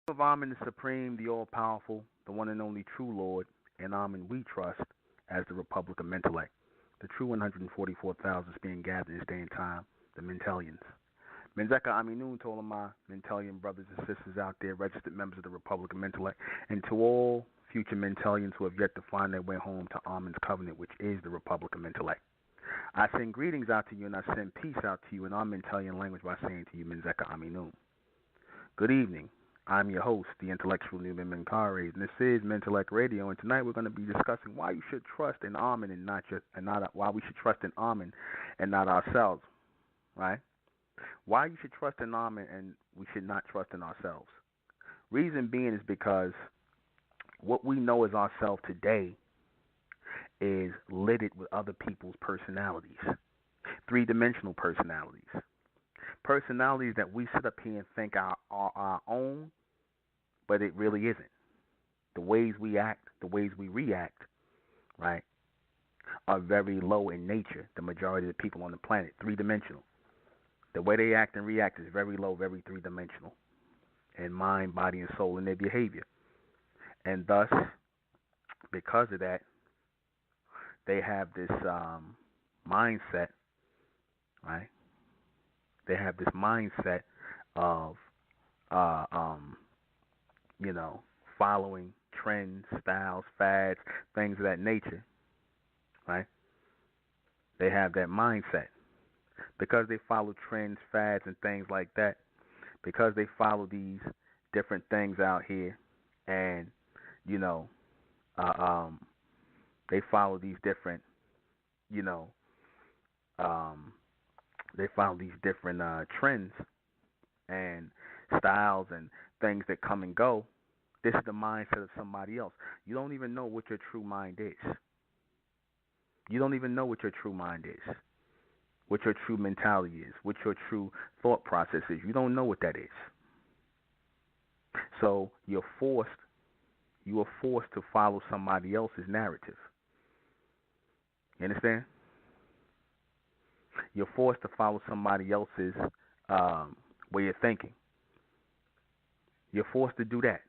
Of Ahmen the Supreme, the All-Powerful, the one and only true Lord, and Ahmen we trust as the Republic of Mentellect, the true 144,000 being gathered in this day and time, the Mentellians. Menzeka Aminun to all of my Mentellian brothers and sisters out there, registered members of the Republic of Mentellect, and to all future Mentellians who have yet to find their way home to Amen's covenant, which is the Republic of Mentellect. I send greetings out to you, and I send peace out to you in our Mentellian language by saying to you, Menzeka Aminun. Good evening. I'm your host, the intellectual Nuben Menkares, and this is Mentellect Radio. And tonight we're going to be discussing why you should trust in Ahmen and why we should trust in Ahmen and not ourselves, right? Why you should trust in Ahmen and we should not trust in ourselves. Reason being is because what we know as ourselves today is littered with other people's personalities, three-dimensional personalities. Personalities that we sit up here and think are our own, but it really isn't. The ways we act, the ways we react, right, are very low in nature. The majority of the people on the planet, three-dimensional. The way they act and react is very low, very three-dimensional in mind, body, and soul in their behavior. And thus, because of that, they have this mindset, right? They have this mindset of, following trends, styles, fads, things of that nature, right? They have that mindset because they follow trends, fads, and things like that. Because they follow these different things out here, and they follow these different, they follow these different trends and styles and things that come and go. This is the mindset of somebody else. You don't even know what your true mind is. You don't even know what your true mind is, what your true mentality is, what your true thought process is. You don't know what that is. So you are forced to follow somebody else's narrative. You understand? You're forced to follow somebody else's way of thinking. You're forced to do that.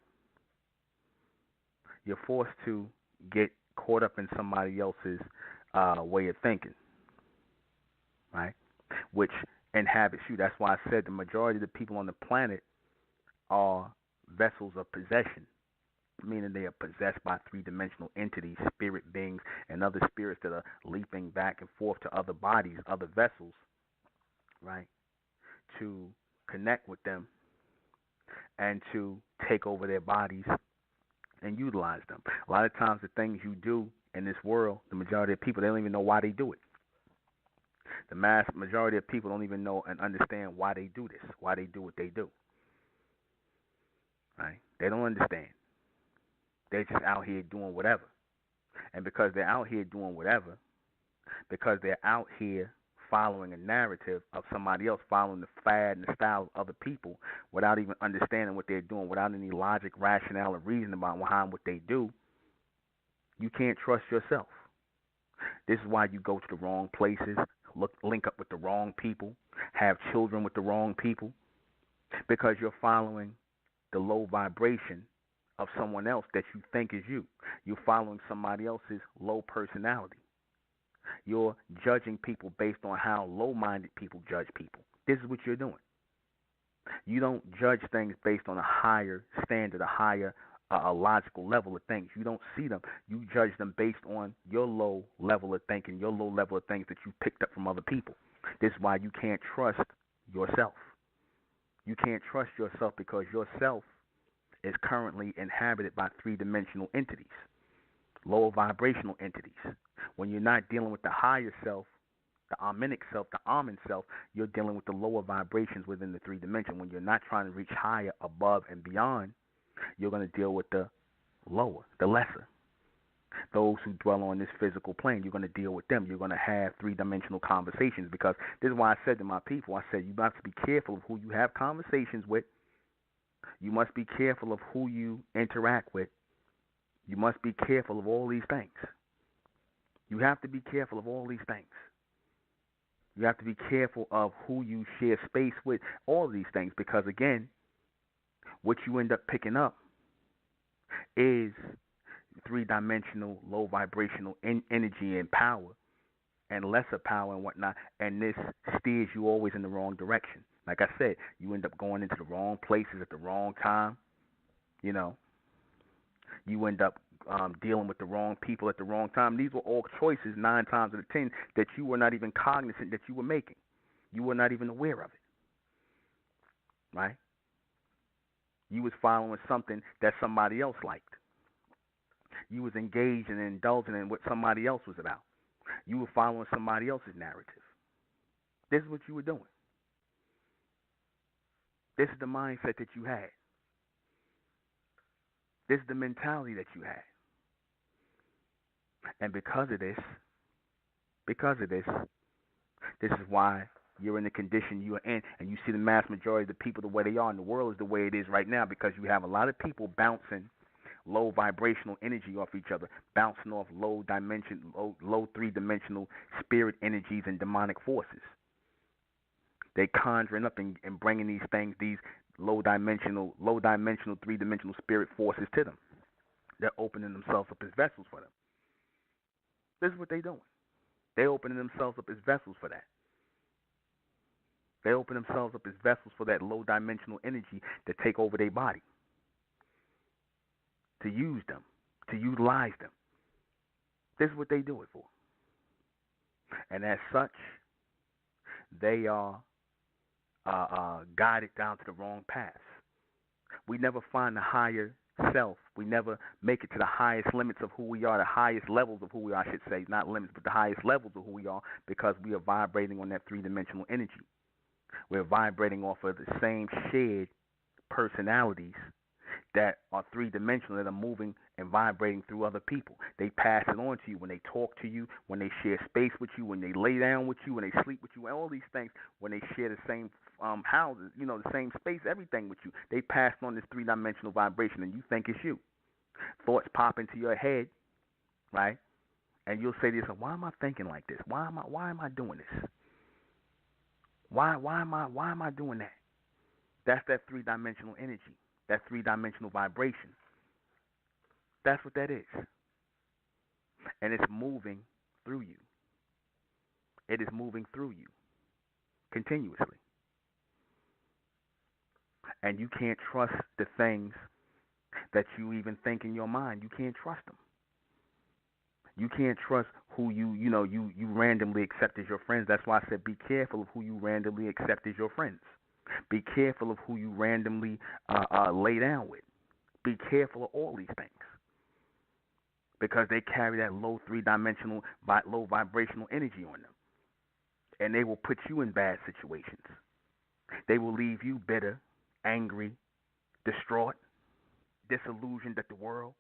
You're forced to get caught up in somebody else's way of thinking, right? Which inhabits you. That's why I said the majority of the people on the planet are vessels of possession, meaning they are possessed by three-dimensional entities, spirit beings, and other spirits that are leaping back and forth to other bodies, other vessels, right, to connect with them and to take over their bodies and utilize them. A lot of times the things you do in this world, the majority of people, they don't even know why they do it. The majority of people don't even know and understand why they do this, why they do what they do, right? They don't understand. They're just out here doing whatever. And because they're out here doing whatever, because they're out here following a narrative of somebody else, following the fad and the style of other people without even understanding what they're doing, without any logic, rationale, or reason behind what they do, you can't trust yourself. This is why you go to the wrong places, link up with the wrong people, have children with the wrong people, because you're following the low vibration of someone else that you think is you. You're following somebody else's low personality. You're judging people based on how low-minded people judge people. This is what you're doing. You don't judge things based on a higher standard, a higher a logical level of things. You don't see them. You judge them based on your low level of thinking, your low level of things that you picked up from other people. This is why you can't trust yourself. You can't trust yourself because yourself is currently inhabited by three-dimensional entities, lower vibrational entities. When you're not dealing with the higher self, the Amenic self, the Amen self, you're dealing with the lower vibrations within the three dimension. When you're not trying to reach higher, above, and beyond, you're going to deal with the lower, the lesser. Those who dwell on this physical plane, you're going to deal with them. You're going to have three-dimensional conversations, because this is why I said to my people, I said, you must be careful of who you have conversations with. You must be careful of who you interact with. You must be careful of all these things. You have to be careful of all these things. You have to be careful of who you share space with, all of these things, because again, what you end up picking up is three-dimensional, low vibrational energy and power, and lesser power and whatnot, and this steers you always in the wrong direction. Like I said, you end up going into the wrong places at the wrong time. You know, you end up dealing with the wrong people at the wrong time. These were all choices 9 times out of 10 that you were not even cognizant that you were making. You were not even aware of it, right? You was following something that somebody else liked. You was engaged and indulging in what somebody else was about. You were following somebody else's narrative. This is what you were doing. This is the mindset that you had. This is the mentality that you had. And because of this, this is why you're in the condition you are in, and you see the mass majority of the people the way they are, and the world is the way it is right now, because you have a lot of people bouncing low vibrational energy off each other, bouncing off low 3-dimensional spirit energies and demonic forces. They conjuring up and bringing these things, these low dimensional 3-dimensional spirit forces to them. They're opening themselves up as vessels for them. This is what they're doing. They're opening themselves up as vessels for that. They open themselves up as vessels for that low dimensional energy to take over their body, to use them, to utilize them. This is what they do it for. And as such, they are guided down to the wrong path. We never find the higher self. We never make it to the highest limits of who we are, the highest levels of who we are, I should say, not limits, but the highest levels of who we are, because we are vibrating on that 3-dimensional energy. We're vibrating off of the same shared personalities that are 3-dimensional, that are moving and vibrating through other people. They pass it on to you when they talk to you, when they share space with you, when they lay down with you, when they sleep with you, and all these things, when they share the same houses, the same space, everything with you. They pass on this 3-dimensional vibration, and you think it's you. Thoughts pop into your head, right? And you'll say to yourself, why am I thinking like this? Why am I doing this? Why am I doing that? That's that 3-dimensional energy, that 3-dimensional vibration. That's what that is. And it's moving through you. It is moving through you continuously. And you can't trust the things that you even think in your mind. You can't trust them. You can't trust who you randomly accept as your friends. That's why I said be careful of who you randomly accept as your friends. Be careful of who you randomly lay down with. Be careful of all these things, because they carry that low 3-dimensional, low vibrational energy on them. And they will put you in bad situations. They will leave you bitter, angry, distraught, disillusioned at the world,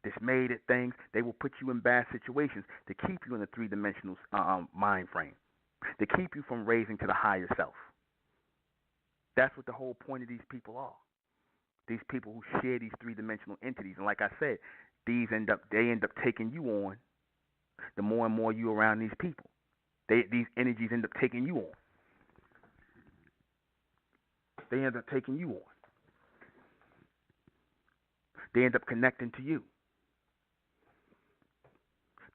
dismayed at things. They will put you in bad situations to keep you in the 3-dimensional mind frame, to keep you from raising to the higher self. That's what the whole point of these people are. These people who share these 3-dimensional entities. And like I said, they end up taking you on the more and more you around these people. These energies end up taking you on. They end up taking you on. They end up connecting to you.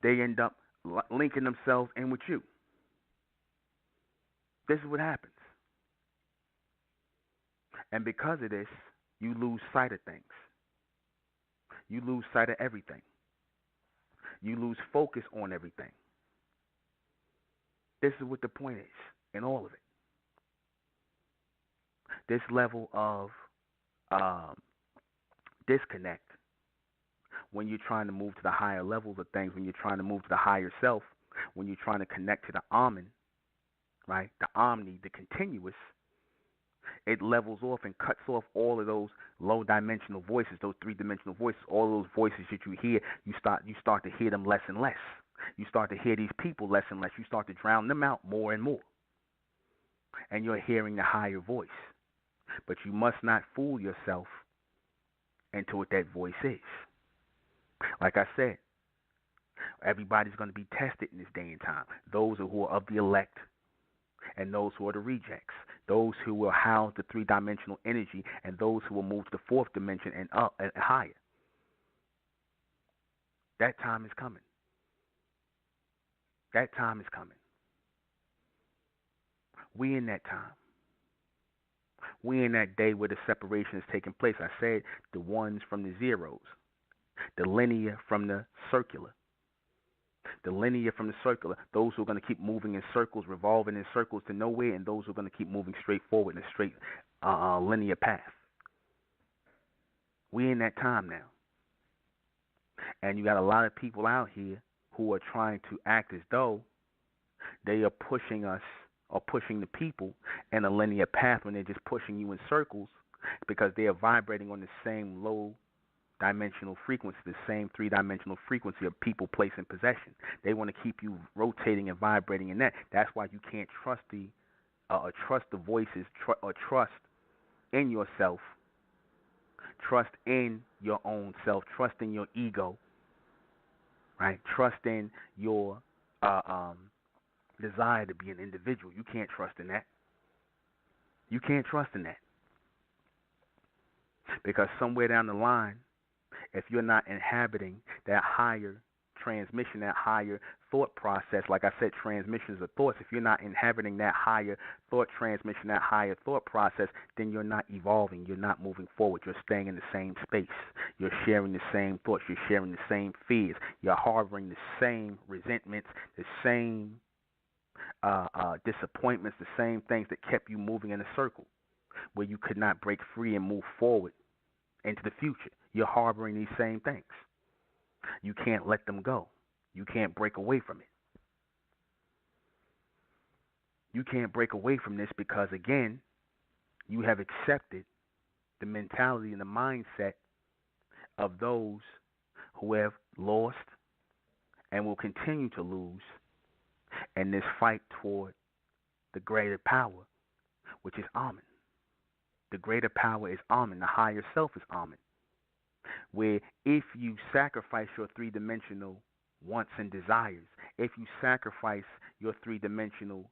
They end up linking themselves in with you. This is what happens. And because of this, you lose sight of things. You lose sight of everything. You lose focus on everything. This is what the point is in all of it. This level of disconnect when you're trying to move to the higher levels of things, when you're trying to move to the higher self, when you're trying to connect to the Ahmen, right? The Omni, the continuous, it levels off and cuts off all of those low-dimensional voices, those 3-dimensional voices, all those voices that you hear. You start to hear them less and less. You start to hear these people less and less. You start to drown them out more and more. And you're hearing the higher voice. But you must not fool yourself into what that voice is. Like I said, Everybody's going to be tested in this day and time. Those who are of the elect and those who are the rejects. Those who will house the three-dimensional energy and those who will move to the fourth dimension and up and higher. That time is coming. That time is coming. We in that time. We in that day where the separation is taking place. I said the ones from the zeros, the linear from the circular. The linear from the circular, those who are going to keep moving in circles, revolving in circles to nowhere, and those who are going to keep moving straight forward in a straight linear path. We're in that time now. And you got a lot of people out here who are trying to act as though they are pushing us or pushing the people in a linear path when they're just pushing you in circles because they are vibrating on the same low dimensional frequency, the same three-dimensional frequency of people, place, and possession. They want to keep you rotating and vibrating in that. That's why you can't trust the voices or trust in yourself, trust in your own self, trust in your ego, right? Trust in your desire to be an individual. You can't trust in that. You can't trust in that because somewhere down the line, if you're not inhabiting that higher transmission, that higher thought process, like I said, transmissions of thoughts, if you're not inhabiting that higher thought transmission, that higher thought process, then you're not evolving, you're not moving forward, you're staying in the same space, you're sharing the same thoughts, you're sharing the same fears, you're harboring the same resentments, the same disappointments, the same things that kept you moving in a circle where you could not break free and move forward into the future. You're harboring these same things. You can't let them go. You can't break away from it. You can't break away from this because, again, you have accepted the mentality and the mindset of those who have lost and will continue to lose in this fight toward the greater power, which is Ahmen. The greater power is Ahmen. The higher self is Ahmen. Where if you sacrifice your three-dimensional wants and desires, if you sacrifice your three-dimensional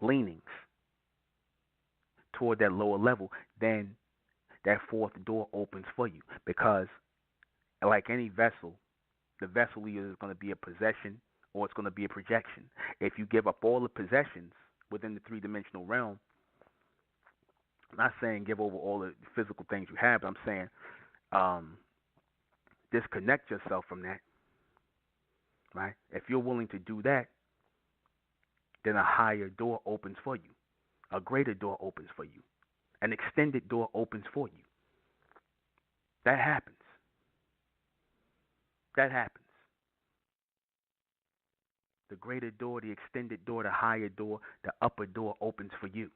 leanings toward that lower level, then that fourth door opens for you. Because like any vessel, the vessel either is going to be a possession or it's going to be a projection. If you give up all the possessions within the three-dimensional realm, I'm not saying give over all the physical things you have, but I'm saying disconnect yourself from that, right? If you're willing to do that, then a higher door opens for you. A greater door opens for you. An extended door opens for you. That happens. That happens. The greater door, the extended door, the higher door, the upper door opens for you.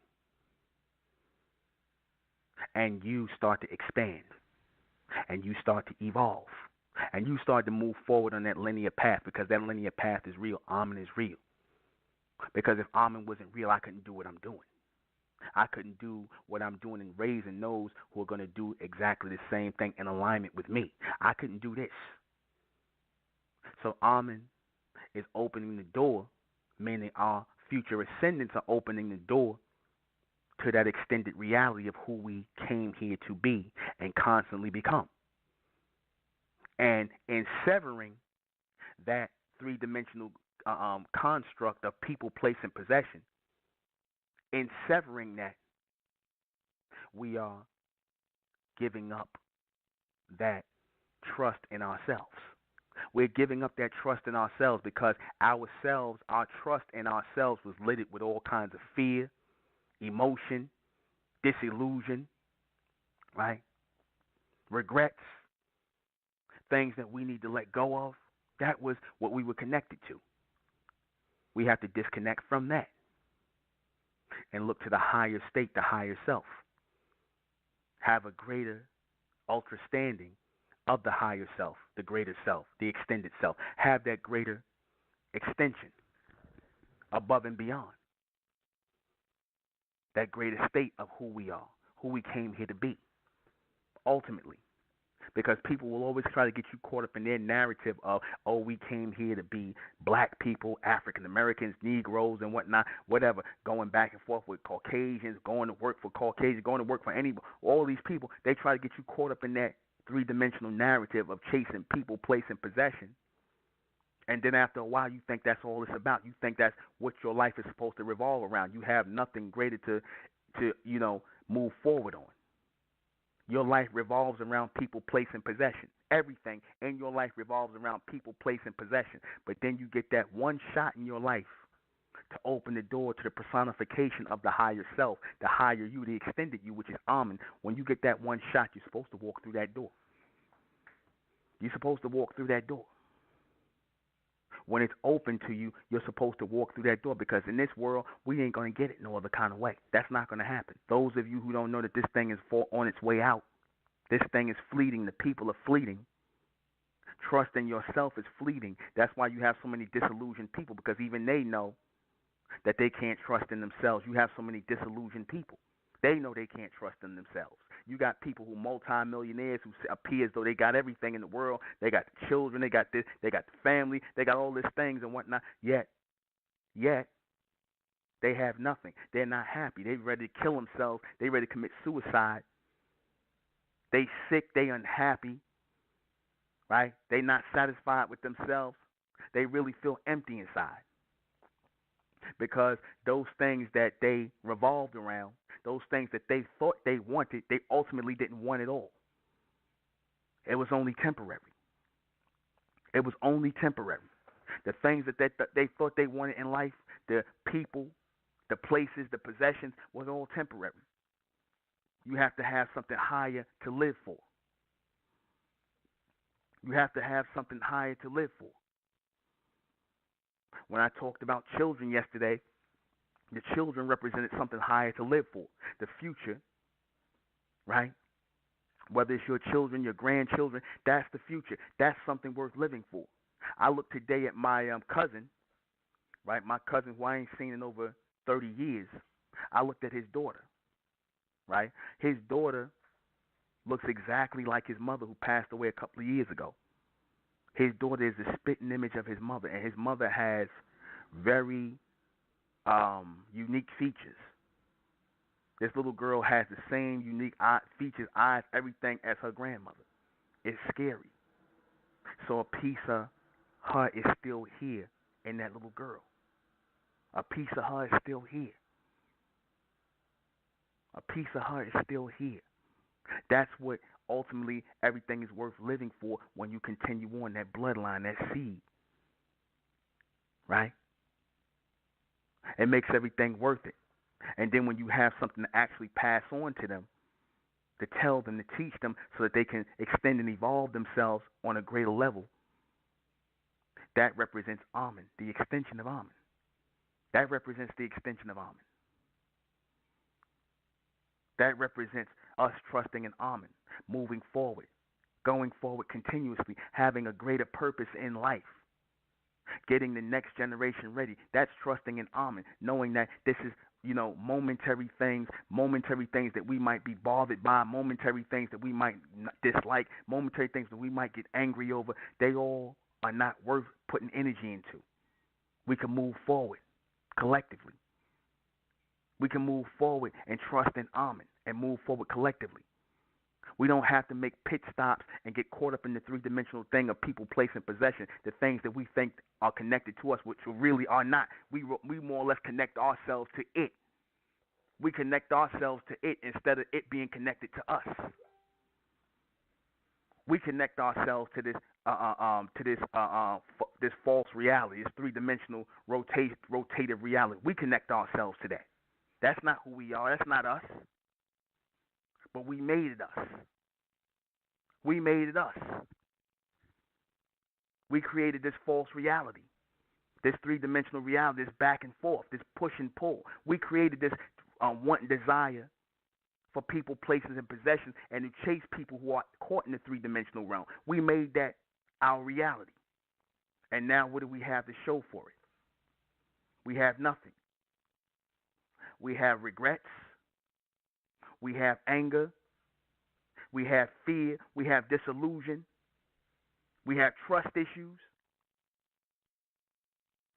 And you start to expand. And you start to evolve. And you start to move forward on that linear path because that linear path is real. Ahmen is real. Because if Ahmen wasn't real, I couldn't do what I'm doing. I couldn't do what I'm doing and raising those who are going to do exactly the same thing in alignment with me. I couldn't do this. So Ahmen is opening the door, meaning our future ascendants are opening the door to that extended reality of who we came here to be and constantly become. And in severing that three-dimensional construct of people, place, and possession, in severing that, we are giving up that trust in ourselves. We're giving up that trust in ourselves because ourselves, our trust in ourselves was littered with all kinds of fear, emotion, disillusion, right? Regrets, things that we need to let go of. That was what we were connected to. We have to disconnect from that and look to the higher state, the higher self. Have a greater understanding of the higher self, the greater self, the extended self. Have that greater extension above and beyond. That greater state of who we are, who we came here to be, ultimately. Because people will always try to get you caught up in their narrative of, oh, we came here to be black people, African Americans, Negroes, and whatnot, whatever, going back and forth with Caucasians, going to work for Caucasians, going to work for any, all these people. They try to get you caught up in that three-dimensional narrative of chasing people, place, and possession. And then after a while, you think that's all it's about. You think that's what your life is supposed to revolve around. You have nothing greater to move forward on. Your life revolves around people, place, and possession. Everything in your life revolves around people, place, and possession. But then you get that one shot in your life to open the door to the personification of the higher self, the higher you, the extended you, which is Ahmen. When you get that one shot, you're supposed to walk through that door. You're supposed to walk through that door. When it's open to you, you're supposed to walk through that door, because in this world, we ain't going to get it no other kind of way. That's not going to happen. Those of you who don't know that this thing is on its way out, this thing is fleeting, the people are fleeting. Trust in yourself is fleeting. That's why you have so many disillusioned people, because even they know that they can't trust in themselves. You have so many disillusioned people. They know they can't trust in themselves. You got people who multi-millionaires who appear as though they got everything in the world. They got the children, they got this, they got the family, they got all these things and whatnot. Yet, they have nothing. They're not happy. They're ready to kill themselves. They're ready to commit suicide. They sick. They unhappy. Right? They not satisfied with themselves. They really feel empty inside. Because those things that they revolved around, those things that they thought they wanted, they ultimately didn't want at all. It was only temporary. It was only temporary. The things that they thought they wanted in life, the people, the places, the possessions, was all temporary. You have to have something higher to live for. You have to have something higher to live for. When I talked about children yesterday, the children represented something higher to live for. The future, right? Whether it's your children, your grandchildren, that's the future. That's something worth living for. I looked today at my cousin, right? My cousin who I ain't seen in over 30 years. I looked at his daughter, right? His daughter looks exactly like his mother, who passed away a couple of years ago. His daughter is the spitting image of his mother, and his mother has very unique features. This little girl has the same unique features, eyes, everything as her grandmother. It's scary. So a piece of her is still here in that little girl. A piece of her is still here. A piece of her is still here. That's what ultimately everything is worth living for when you continue on that bloodline, that seed. Right? It makes everything worth it. And then when you have something to actually pass on to them, to tell them, to teach them, so that they can extend and evolve themselves on a greater level, that represents Ahmen, the extension of Ahmen. That represents the extension of Ahmen. That represents us trusting in Ahmen, moving forward, going forward continuously, having a greater purpose in life, getting the next generation ready. That's trusting in Ahmen, knowing that this is, momentary things that we might be bothered by, momentary things that we might dislike, momentary things that we might get angry over. They all are not worth putting energy into. We can move forward collectively. We can move forward and trust in Ahmen and move forward collectively. We don't have to make pit stops and get caught up in the three-dimensional thing of people, place, and possession, the things that we think are connected to us, which really are not. We more or less connect ourselves to it. We connect ourselves to it instead of it being connected to us. We connect ourselves to this this false reality, this three-dimensional rotative reality. We connect ourselves to that. That's not who we are. That's not us. But we made it us. We made it us. We created this false reality, this three-dimensional reality, this back and forth, this push and pull. We created this want and desire for people, places, and possessions, and to chase people who are caught in the three-dimensional realm. We made that our reality. And now what do we have to show for it? We have nothing. We have regrets. We have anger. We have fear. We have disillusion. We have trust issues.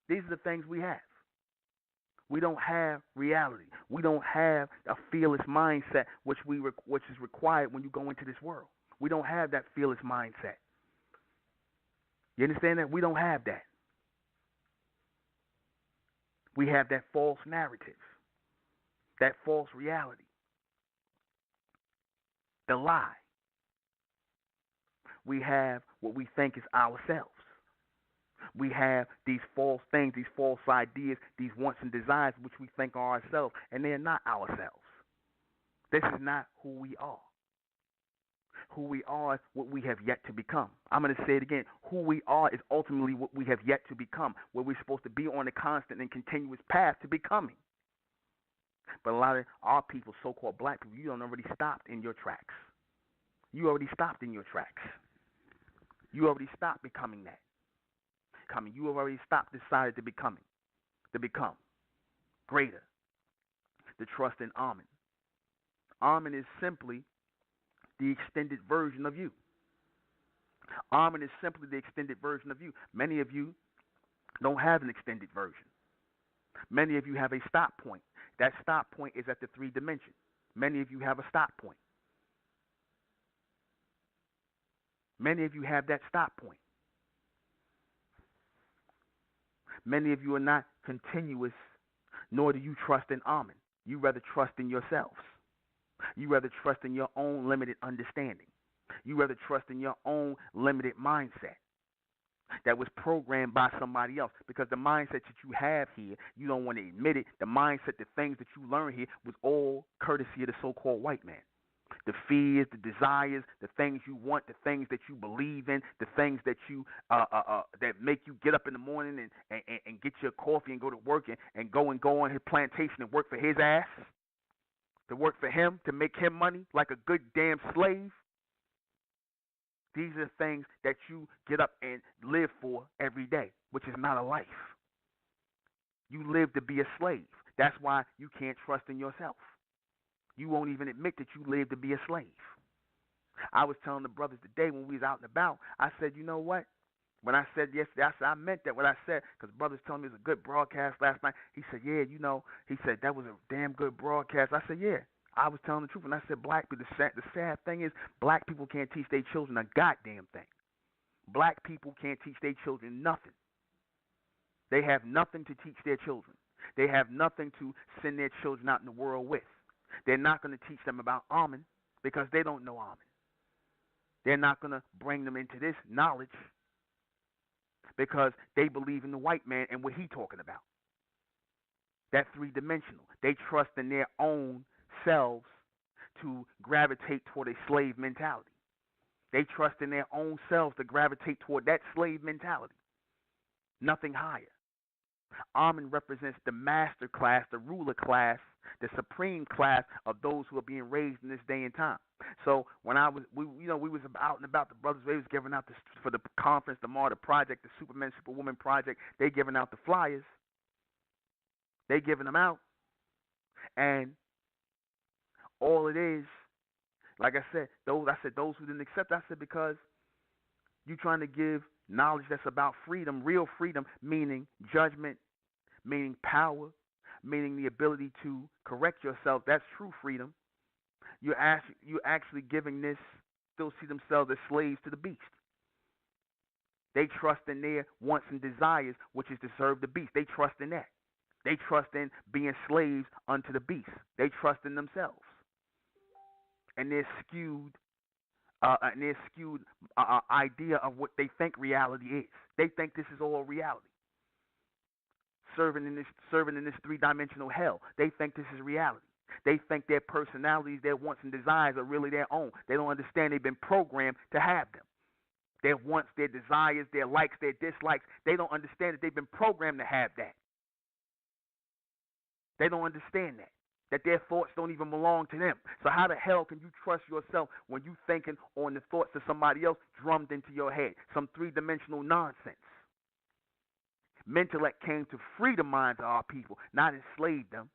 These are the things we have. We don't have reality. We don't have a fearless mindset, which is required when you go into this world. We don't have that fearless mindset. You understand that? We don't have that. We have that false narrative, that false reality, the lie. We have what we think is ourselves. We have these false things, these false ideas, these wants and desires which we think are ourselves, and they are not ourselves. This is not who we are. Who we are is what we have yet to become. I'm going to say it again. Who we are is ultimately what we have yet to become, where we're supposed to be on a constant and continuous path to becoming. But a lot of our people, so-called black people, you don't already stopped in your tracks. You already stopped in your tracks. You already stopped becoming that. You have already stopped, decided to become greater. The trust in Ahmen. Ahmen is simply the extended version of you. Ahmen is simply the extended version of you. Many of you don't have an extended version. Many of you have a stop point. That stop point is at the 3 dimension. Many of you have a stop point. Many of you have that stop point. Many of you are not continuous, nor do you trust in Ahmen. You rather trust in yourselves. You rather trust in your own limited understanding. You rather trust in your own limited mindset that was programmed by somebody else. Because the mindset that you have here, you don't want to admit it, the mindset, the things that you learn here was all courtesy of the so-called white man. The fears, the desires, the things you want, the things that you believe in, the things that you that make you get up in the morning and get your coffee and go to work and go on his plantation and work for his ass, to work for him, to make him money like a good damn slave. These are things that you get up and live for every day, which is not a life. You live to be a slave. That's why you can't trust in yourself. You won't even admit that you live to be a slave. I was telling the brothers today when we was out and about, I said, you know what? When I said yesterday, I said I meant that what I said, because brothers telling me it was a good broadcast last night. He said, yeah, you know, he said that was a damn good broadcast. I said, yeah, I was telling the truth. And I said, black people, the sad thing is black people can't teach their children a goddamn thing. Black people can't teach their children nothing. They have nothing to teach their children. They have nothing to send their children out in the world with. They're not going to teach them about Ahmen because they don't know Ahmen. They're not going to bring them into this knowledge because they believe in the white man and what he's talking about. That 3-dimensional. They trust in their own selves to gravitate toward a slave mentality. They trust in their own selves to gravitate toward that slave mentality. Nothing higher. Ahmen represents the master class, the ruler class, the supreme class of those who are being raised in this day and time. So when we was out and about, the brothers, they was giving out for the conference, the MARTA project, the Superman, Superwoman project. They giving out the flyers. They giving them out, and all it is, like I said, those who didn't accept, I said because you trying to give knowledge that's about freedom, real freedom, meaning judgment, meaning power, meaning the ability to correct yourself. That's true freedom. You're actually giving this, still see themselves as slaves to the beast. They trust in their wants and desires, which is to serve the beast. They trust in that. They trust in being slaves unto the beast. They trust in themselves. And their skewed idea of what they think reality is. They think this is all reality. Serving in this 3-dimensional hell. They think this is reality. They think their personalities, their wants and desires are really their own. They don't understand they've been programmed to have them. Their wants, their desires, their likes, their dislikes, they don't understand that they've been programmed to have that. They don't understand that their thoughts don't even belong to them. So how the hell can you trust yourself when you thinking on the thoughts of somebody else drummed into your head? Some 3-dimensional nonsense. MENTELLECT came to free the minds of our people, not enslave them.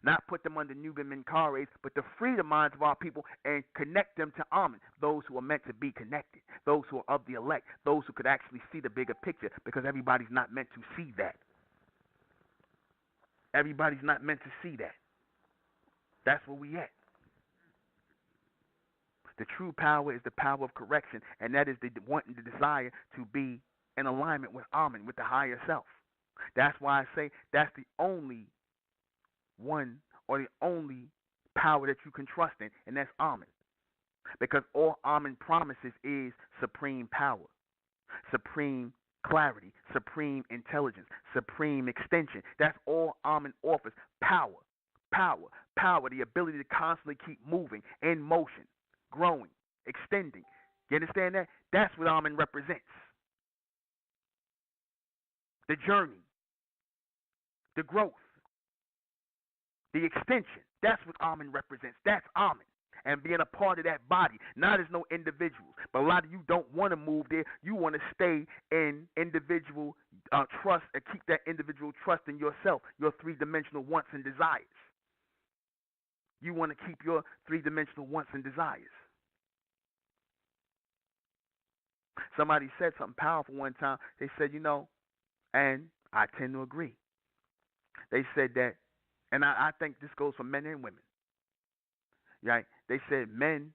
Not put them under Nuben Menkares, but to free the minds of our people and connect them to Ahmen, those who are meant to be connected, those who are of the elect, those who could actually see the bigger picture, because everybody's not meant to see that. Everybody's not meant to see that. That's where we at. The true power is the power of correction, and that is the wanting, the desire to be in alignment with Ahmen, with the higher self. That's why I say that's the only one or the only power that you can trust in, and that's Ahmen. Because all Ahmen promises is supreme power, supreme clarity, supreme intelligence, supreme extension. That's all Ahmen offers. Power, power, power, the ability to constantly keep moving, in motion, growing, extending. You understand that? That's what Ahmen represents. The journey, the growth, the extension. That's what Ahmen represents. That's Ahmen. And being a part of that body, not as no individuals. But a lot of you don't want to move there. You want to stay in individual trust and keep that individual trust in yourself, your three-dimensional wants and desires. You want to keep your three-dimensional wants and desires. Somebody said something powerful one time. They said, and I tend to agree. They said that, and I think this goes for men and women. Right? They said men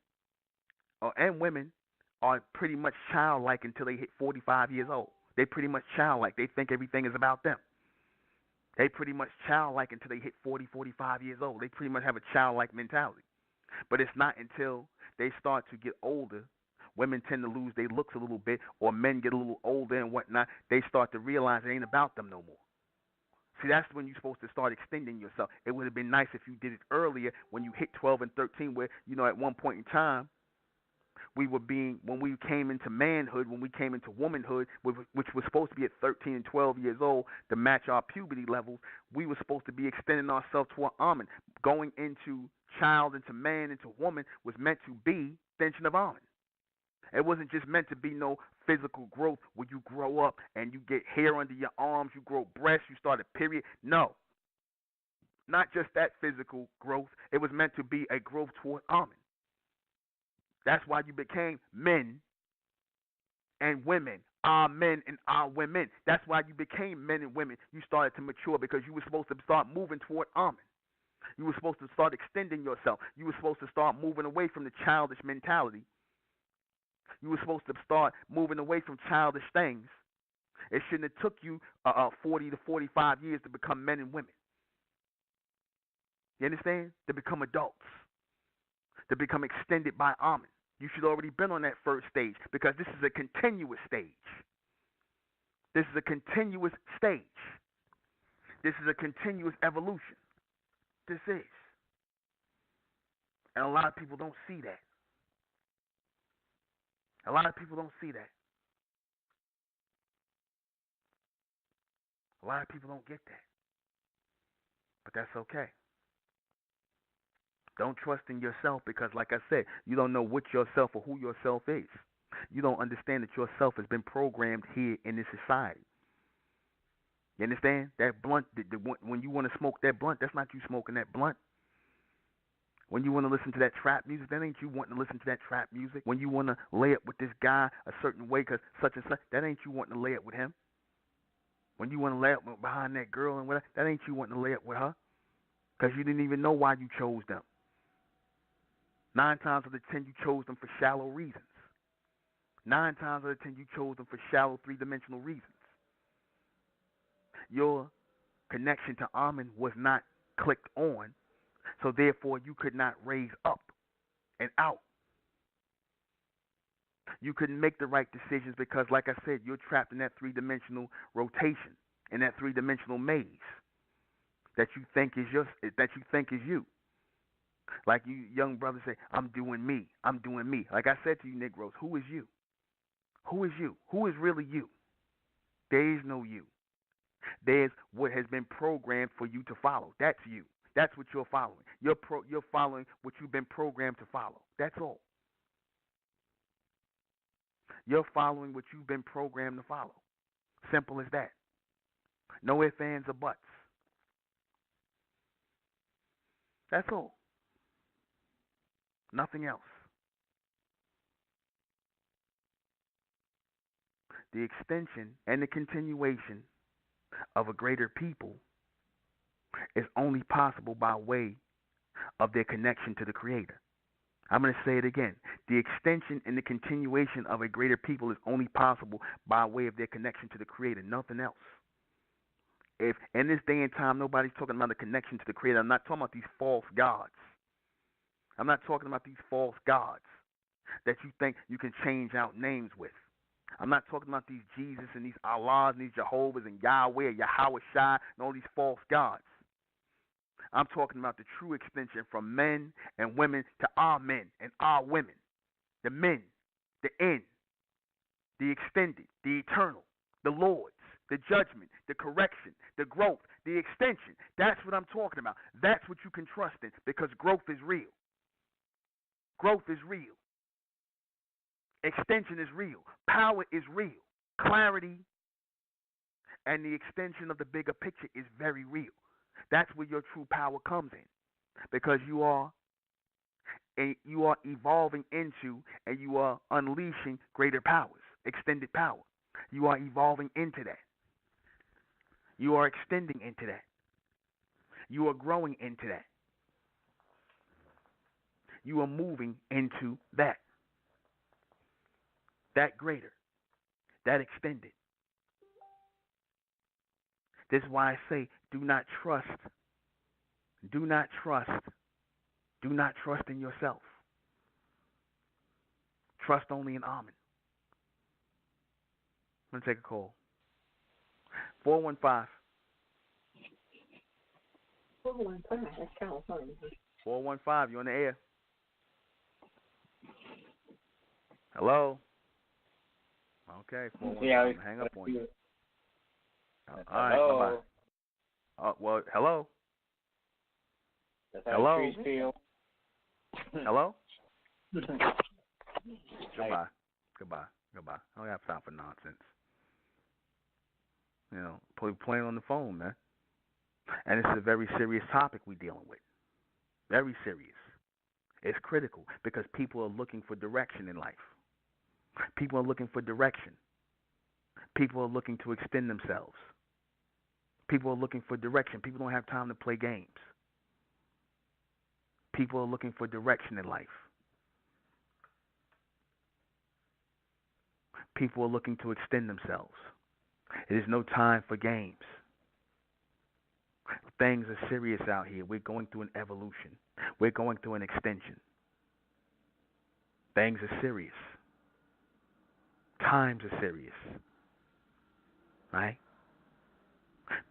and women are pretty much childlike until they hit 45 years old. They pretty much childlike. They think everything is about them. They pretty much childlike until they hit 40, 45 years old. They pretty much have a childlike mentality. But it's not until they start to get older, women tend to lose their looks a little bit, or men get a little older and whatnot, they start to realize it ain't about them no more. See, that's when you're supposed to start extending yourself. It would have been nice if you did it earlier when you hit 12 and 13, where, at one point in time, when we came into manhood, when we came into womanhood, which was supposed to be at 13 and 12 years old to match our puberty levels, we were supposed to be extending ourselves toward Ahmen. Going into child, into man, into woman was meant to be extension of Ahmen. It wasn't just meant to be no physical growth where you grow up and you get hair under your arms, you grow breasts, you start a period. No. Not just that physical growth. It was meant to be a growth toward Ahmen. That's why you became men and women, our men and our women. That's why you became men and women. You started to mature because you were supposed to start moving toward Ahmen. You were supposed to start extending yourself. You were supposed to start moving away from the childish mentality. You were supposed to start moving away from childish things. It shouldn't have took you 40 to 45 years to become men and women. You understand? To become adults. To become extended by Ahmen. You should already been on that first stage, because this is a continuous stage. This is a continuous stage. This is a continuous evolution. This is. And a lot of people don't see that. A lot of people don't see that. A lot of people don't get that. But that's okay. Don't trust in yourself because, like I said, you don't know what yourself or who yourself is. You don't understand that yourself has been programmed here in this society. You understand? That blunt, when you want to smoke that blunt, that's not you smoking that blunt. When you want to listen to that trap music, that ain't you wanting to listen to that trap music. When you want to lay up with this guy a certain way because such and such, that ain't you wanting to lay up with him. When you want to lay up behind that girl and whatever, that ain't you wanting to lay up with her because you didn't even know why you chose them. 9 times out of 10, you chose them for shallow reasons. 9 times out of 10, you chose them for shallow three-dimensional reasons. Your connection to Ahmen was not clicked on, so therefore you could not raise up and out. You couldn't make the right decisions because, like I said, you're trapped in that three-dimensional rotation, in that three-dimensional maze that you think is you. Like you young brothers say, I'm doing me. I'm doing me. Like I said to you Negroes, who is you? Who is you? Who is really you? There is no you. There's what has been programmed for you to follow. That's you. That's what you're following. You're following what you've been programmed to follow. That's all. You're following what you've been programmed to follow. Simple as that. No ifs, ands, or buts. That's all. Nothing else. The extension and the continuation of a greater people is only possible by way of their connection to the Creator. I'm going to say it again. The extension and the continuation of a greater people is only possible by way of their connection to the Creator, nothing else. If in this day and time nobody's talking about the connection to the Creator, I'm not talking about these false gods. I'm not talking about these false gods that you think you can change out names with. I'm not talking about these Jesus and these Allahs and these Jehovah's and Yahweh, Yahweh Shai, and all these false gods. I'm talking about the true extension from men and women to our men and our women. The men, the end, the extended, the eternal, the Lords, the judgment, the correction, the growth, the extension. That's what I'm talking about. That's what you can trust in because growth is real. Growth is real. Extension is real. Power is real. Clarity and the extension of the bigger picture is very real. That's where your true power comes in, because you are evolving into and you are unleashing greater powers, extended power. You are evolving into that. You are extending into that. You are growing into that. You are moving into that. That greater, that extended. This is why I say do not trust in yourself. Trust only in Ahmen. I'm going to take a call. 415. 415, that's California. 415, you're on the air. Hello? Okay, 415, Yeah, hang up on you. All Hello. right, bye-bye. Well, hello? That's how Hello? the trees feel. Hello? Goodbye. Goodbye. I don't have time for nonsense. You know, playing on the phone, man. And this is a very serious topic we're dealing with. Very serious. It's critical because people are looking for direction in life. People are looking for direction. People are looking to extend themselves. People are looking for direction. People don't have time to play games. People are looking for direction in life. People are looking to extend themselves. It is no time for games. Things are serious out here. We're going through an evolution. We're going through an extension. Things are serious. Times are serious. Right?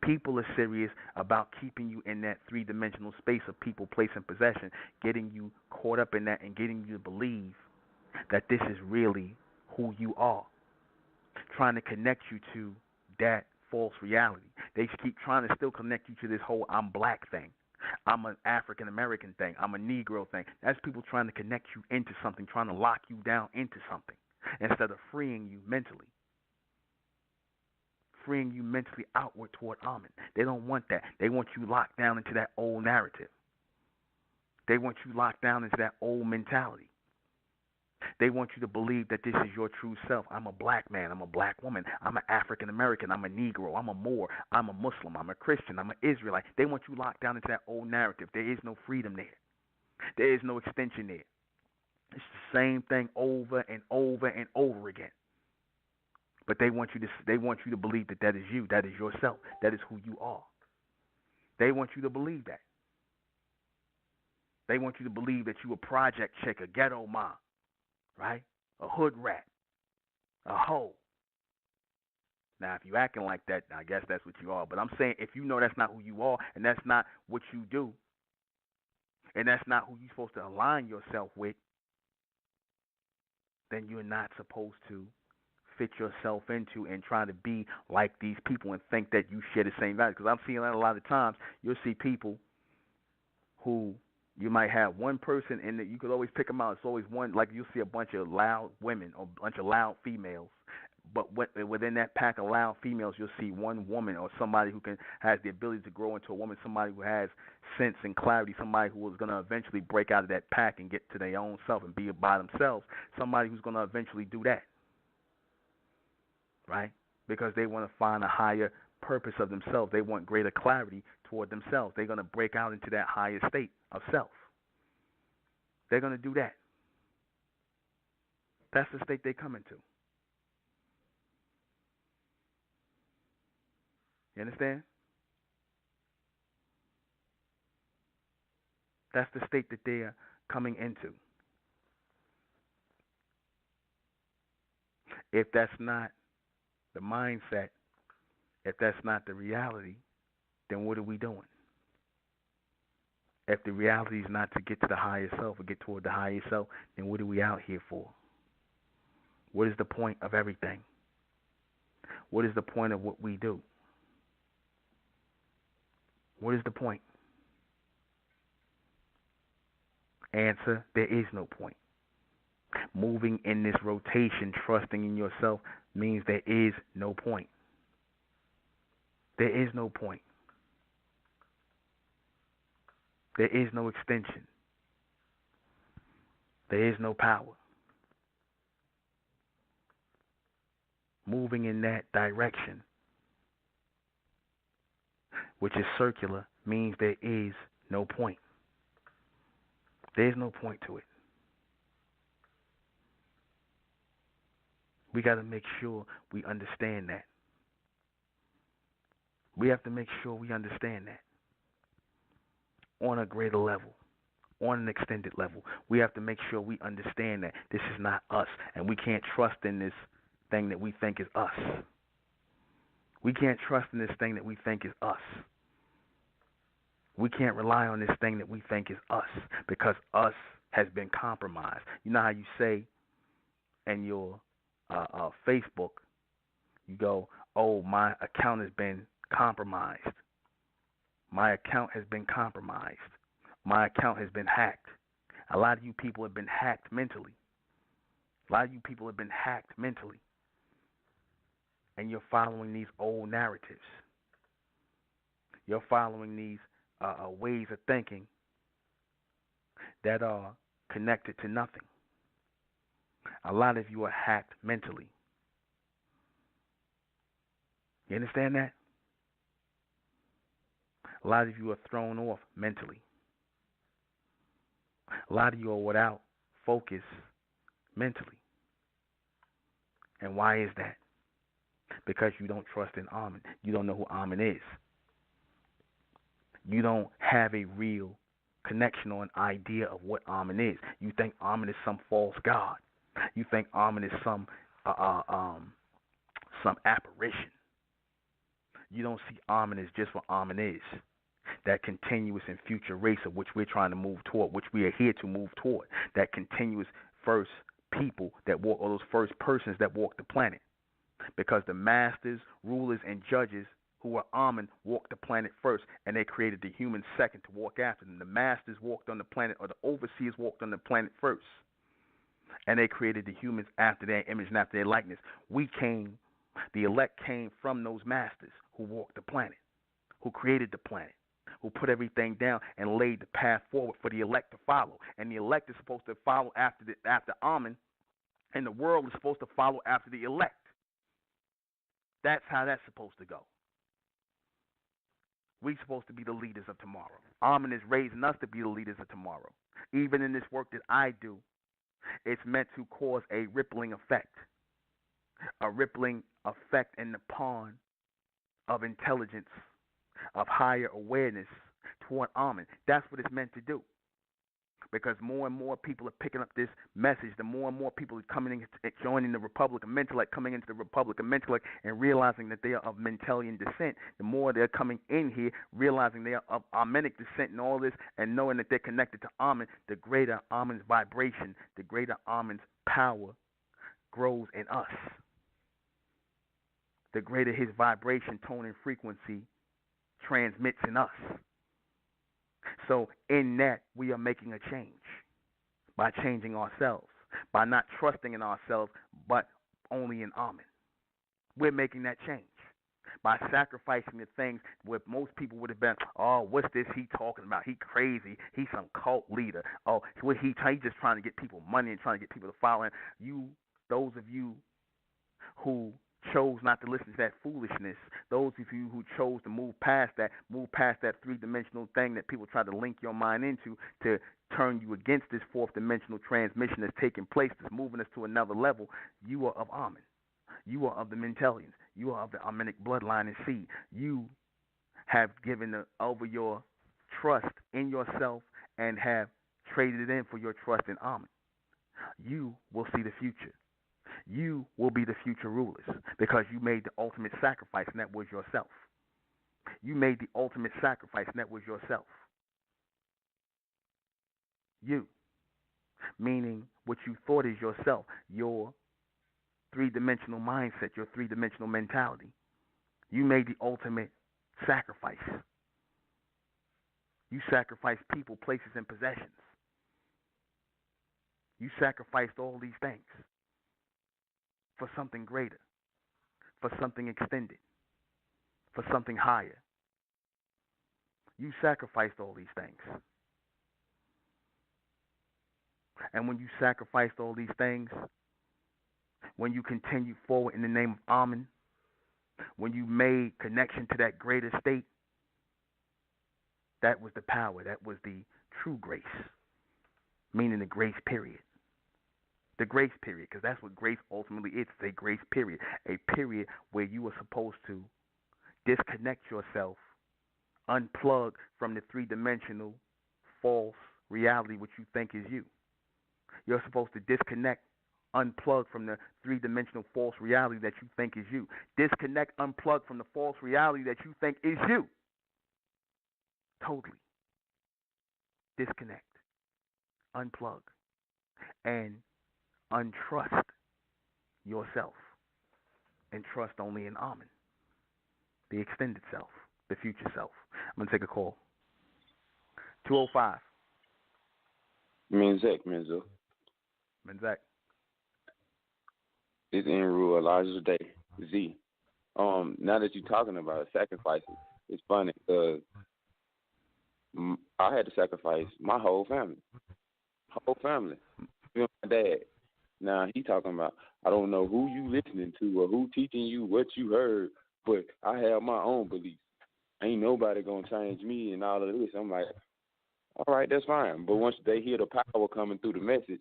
People are serious about keeping you in that three-dimensional space of people, place, and possession, getting you caught up in that and getting you to believe that this is really who you are, trying to connect you to that false reality. They keep trying to still connect you to this whole I'm black thing. I'm an African American thing. I'm a Negro thing. That's people trying to connect you into something, trying to lock you down into something instead of freeing you mentally. Freeing you mentally outward toward Ahmen. They don't want that. They want you locked down into that old narrative. They want you locked down into that old mentality. They want you to believe that this is your true self. I'm a black man. I'm a black woman. I'm an African American. I'm a Negro. I'm a Moor. I'm a Muslim. I'm a Christian. I'm an Israelite. They want you locked down into that old narrative. There is no freedom there. There is no extension there. It's the same thing over and over and over again. But they want you to believe that that is you. That is yourself. That is who you are. They want you to believe that. They want you to believe that you a project chick, a ghetto mom, right? A hood rat, a hoe. Now, if you acting like that, I guess that's what you are. But I'm saying if you know that's not who you are and that's not what you do and that's not who you're supposed to align yourself with, then you're not supposed to fit yourself into and try to be like these people and think that you share the same values. Because I'm seeing that a lot of times. You'll see people who you might have one person in that you could always pick them out. It's always one, like you'll see a bunch of loud women or a bunch of loud females, But within that pack of loud females, you'll see one woman or somebody who has the ability to grow into a woman, somebody who has sense and clarity, somebody who is going to eventually break out of that pack and get to their own self and be by themselves, somebody who's going to eventually do that, right? Because they want to find a higher purpose of themselves. They want greater clarity toward themselves. They're going to break out into that higher state of self. They're going to do that. That's the state they come into. You understand? That's the state that they are coming into. If that's not the mindset, if that's not the reality, then what are we doing? If the reality is not to get to the higher self or get toward the higher self, then what are we out here for? What is the point of everything? What is the point of what we do? What is the point? Answer, there is no point. Moving in this rotation, trusting in yourself, means there is no point. There is no point. There is no extension. There is no power. Moving in that direction, which is circular, means there is no point. There is no point to it. We got to make sure we understand that. We have to make sure we understand that on a greater level, on an extended level. We have to make sure we understand that this is not us, and we can't trust in this thing that we think is us. We can't trust in this thing that we think is us. We can't rely on this thing that we think is us, because us has been compromised. You know how you say in your Facebook, you go, oh, my account has been compromised. My account has been compromised. My account has been hacked. A lot of you people have been hacked mentally. A lot of you people have been hacked mentally. And you're following these old narratives. You're following these ways of thinking that are connected to nothing. A lot of you are hacked mentally. You understand that? A lot of you are thrown off mentally. A lot of you are without focus mentally. And why is that? Because you don't trust in Ahmen. You don't know who Ahmen is. You don't have a real connection or an idea of what Ahmen is. You think Ahmen is some false god. You think Ahmen is some apparition. You don't see Ahmen as just what Ahmen is. That continuous and future race of which we're trying to move toward, which we are here to move toward. That continuous first people that walk, or those first persons that walk the planet. Because the masters, rulers, and judges who are Ahmen walked the planet first, and they created the humans second to walk after them. The masters walked on the planet, or the overseers walked on the planet first, and they created the humans after their image and after their likeness. The elect came from those masters who walked the planet, who created the planet, who put everything down and laid the path forward for the elect to follow. And the elect is supposed to follow after Ahmen, and the world is supposed to follow after the elect. That's how that's supposed to go. We're supposed to be the leaders of tomorrow. Ahmen is raising us to be the leaders of tomorrow. Even in this work that I do, it's meant to cause a rippling effect. A rippling effect in the pond of intelligence, of higher awareness toward Ahmen. That's what it's meant to do. Because more and more people are picking up this message, the more and more people are coming in, joining the Republic of Mentellect, coming into the Republic of Mentellect and realizing that they are of Mentellian descent. The more they're coming in here, realizing they are of Amenic descent and all this, and knowing that they're connected to Ahmen, the greater Amen's vibration, the greater Amen's power grows in us. The greater his vibration, tone, and frequency transmits in us. So in that, we are making a change by changing ourselves, by not trusting in ourselves, but only in Ahmen. We're making that change by sacrificing the things where most people would have been, oh, what's this he talking about? He crazy. He's some cult leader. Oh, he just trying to get people money and trying to get people to follow him. Those of you who chose not to listen to that foolishness, those of you who chose to move past that three-dimensional thing that people try to link your mind into to turn you against this fourth-dimensional transmission that's taking place, that's moving us to another level, you are of Ahmen. You are of the Mentellians. You are of the Amenic bloodline and seed. You have given over your trust in yourself and have traded it in for your trust in Ahmen. You will see the future. You will be the future rulers because you made the ultimate sacrifice, and that was yourself. You made the ultimate sacrifice, and that was yourself. You, meaning what you thought is yourself, your three-dimensional mindset, your three-dimensional mentality. You made the ultimate sacrifice. You sacrificed people, places, and possessions. You sacrificed all these things for something greater, for something extended, for something higher. You sacrificed all these things. And when you sacrificed all these things, when you continued forward in the name of Ahmen, when you made connection to that greater state, that was the power, that was the true grace, meaning the grace period. The grace period, because that's what grace ultimately is. It's a grace period, a period where you are supposed to disconnect yourself, unplug from the three-dimensional false reality which you think is you. You're supposed to disconnect, unplug from the three-dimensional false reality that you think is you. Disconnect, unplug from the false reality that you think is you. Totally. Disconnect, unplug, and untrust yourself and trust only in Ahmen, the extended self, the future self. I'm going to take a call. 205. Menzo. Menzak. It's in rule Elijah's day. Z. Now that you're talking about sacrifices, it's funny because I had to sacrifice my whole family. Even my dad. Now he talking about, I don't know who you listening to or who teaching you what you heard, but I have my own beliefs. Ain't nobody gonna change me and all of this. I'm like, all right, that's fine. But once they hear the power coming through the message,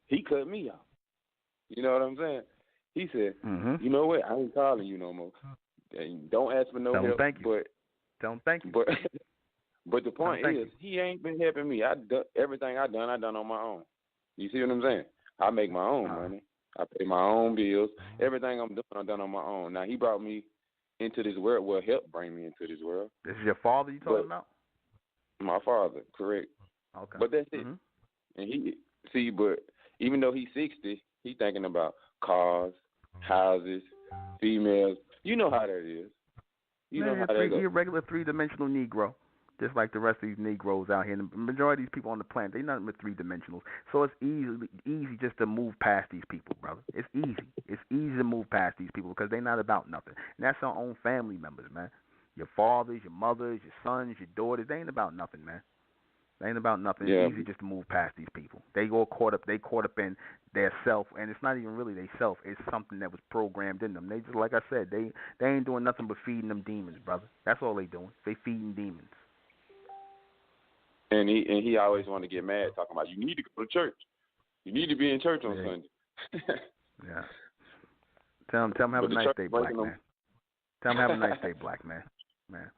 he cut me off. You know what I'm saying? He said, You know what? I ain't calling you no more. And don't ask for no help. Thank you. Don't thank you. But the point is, he ain't been helping me. Everything I done on my own. You see what I'm saying? I make my own money. I pay my own bills. Everything I'm doing, I done on my own. Now, he brought me into this world. Well, helped bring me into this world. This is your father you talking about? My father, correct. Okay. But that's it. And but even though he's 60, he thinking about cars, houses, females. You know how that is. You know how that goes. He's a regular three-dimensional Negro, just like the rest of these Negroes out here. And the majority of these people on the planet, they're not with three-dimensionals. So it's easy just to move past these people, brother. It's easy. It's easy to move past these people because they're not about nothing. And that's our own family members, man. Your fathers, your mothers, your sons, your daughters, they ain't about nothing, man. They ain't about nothing. Yeah. It's easy just to move past these people. They caught up in their self, and it's not even really their self. It's something that was programmed in them. They just, like I said, they ain't doing nothing but feeding them demons, brother. That's all they doing. They feeding demons. And he always want to get mad, talking about, you need to go to church. You need to be in church on Sunday. Yeah. Tell him have a nice day, black man. Tell him have a nice day, black man. Man,